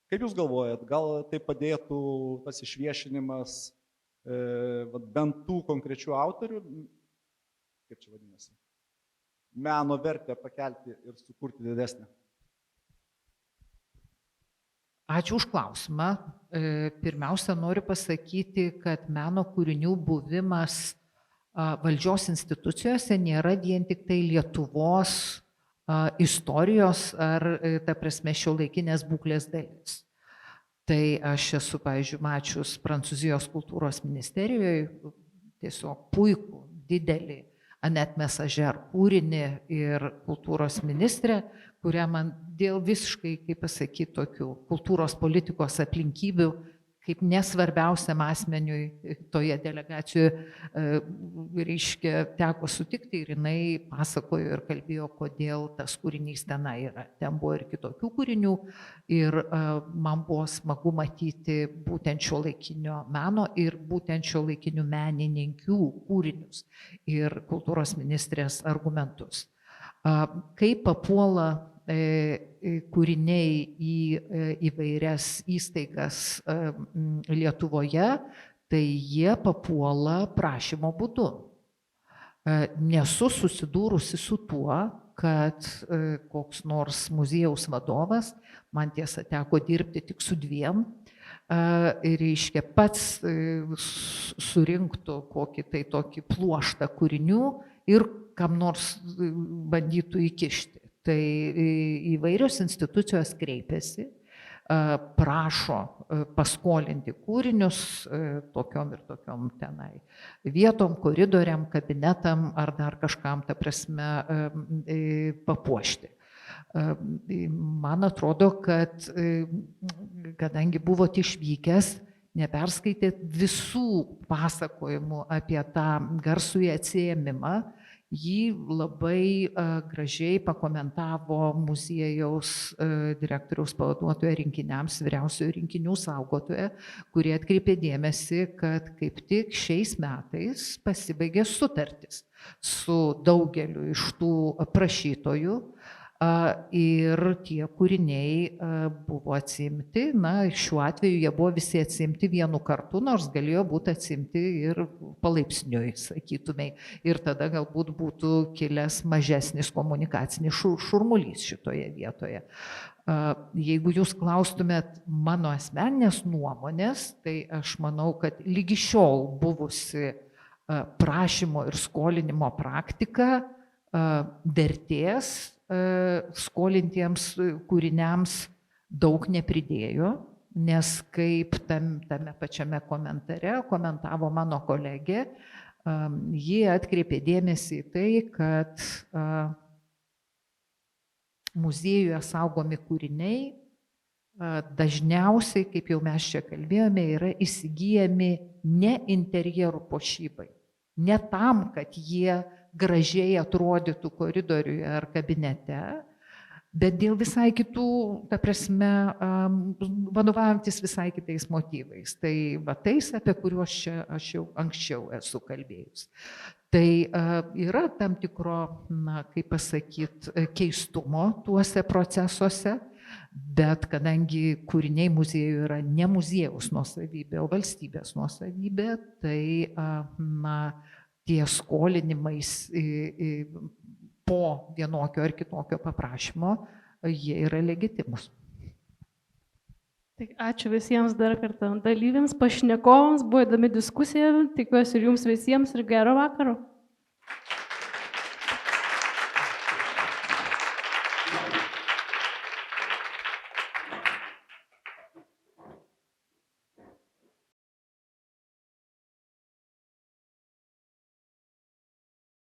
Kaip Jūs galvojat, gal tai padėtų tas išviešinimas bent tų konkrečių autorių, kaip čia vadinasi, meno vertę pakelti ir sukurti didesnę? Ačiū už klausimą. Pirmiausia, noriu pasakyti, kad meno kūrinių buvimas valdžios institucijose nėra vien tik tai Lietuvos istorijos ar, ta prasme, šiuolaikinės būklės dalis. Tai aš esu, pavyzdžiui, mačius Prancūzijos kultūros ministerijoje tiesiog puikų, didelį Annette Messager kūrinį ir kultūros ministrė, kurią man dėl visiškai, kaip pasakyti, tokių kultūros politikos aplinkybių, kaip nesvarbiausiam asmeniui toje delegacijoje, reiškia, teko sutikti ir jinai pasakojo ir kalbėjo, kodėl tas kūrinys tenai yra. Ten buvo ir kitokių kūrinių ir man buvo smagu matyti būtent šiuolaikinio meno ir būtent šiuolaikinių menininkių kūrinius ir kultūros ministrės argumentus. Kaip papuola kūriniai į įvairias įstaigas Lietuvoje, tai jie papuola prašymo būdu. Nesu susidūrusi su tuo, kad koks nors muziejaus vadovas, man tiesa teko dirbti tik su 2, reiškia pats surinktų kokį tai tokį pluoštą kūrinių ir kam nors bandytų įkišti. Tai įvairios institucijos kreipiasi, prašo paskolinti kūrinius tokiom ir tokiom tenai vietom, koridoriam, kabinetam ar dar kažkam, ta prasme, papuošti. Man atrodo, kad kadangi buvote išvykęs, neperskaitėt visų pasakojimų apie tą garsųjį atsiėmimą, jį labai gražiai pakomentavo muziejaus direktoriaus pavaduotoja rinkiniams, vyriausiojo rinkinių saugotoja, kurie atkreipė dėmesį, kad kaip tik šiais metais pasibaigė sutartis su daugeliu iš tų prašytojų ir tie kūriniai buvo atsiimti. Na, šiuo atveju jie buvo visi atsiimti vienu kartu, nors galėjo būti atsiimti ir palaipsniui, sakytumei. Ir tada galbūt būtų kilęs mažesnis komunikacinis šurmulys šitoje vietoje. Jeigu jūs klaustumėt mano asmeninės nuomonės, tai aš manau, kad lygi šiol buvusi prašymo ir skolinimo praktika vertės skolintiems kūriniams daug nepridėjo, nes kaip tame pačiame komentare komentavo mano kolegė, ji atkreipė dėmesį į tai, kad muziejuje saugomi kūriniai dažniausiai, kaip jau mes čia kalbėjome, yra įsigyjami ne interjerų puošybai, ne tam, kad jie gražiai atrodytų koridoriuje ar kabinete, bet dėl visai kitų, ta prasme, vadovaujantis visai kitais motyvais. Tai va tais, apie kuriuos čia aš jau anksčiau esu kalbėjus. Tai yra tam tikro, na, kaip pasakyti, keistumo tuose procesuose, bet kadangi kūriniai muziejų yra ne muziejaus nuosavybė, o valstybės nuosavybė, tai, na, tie skolinimais po vienokio ar kitokio paprašymo, jie yra legitimus. Tai ačiū visiems dar kartą dalyviams, pašnekovams, buvo įdomi diskusija, tikiuosi ir jums visiems ir gero vakaro.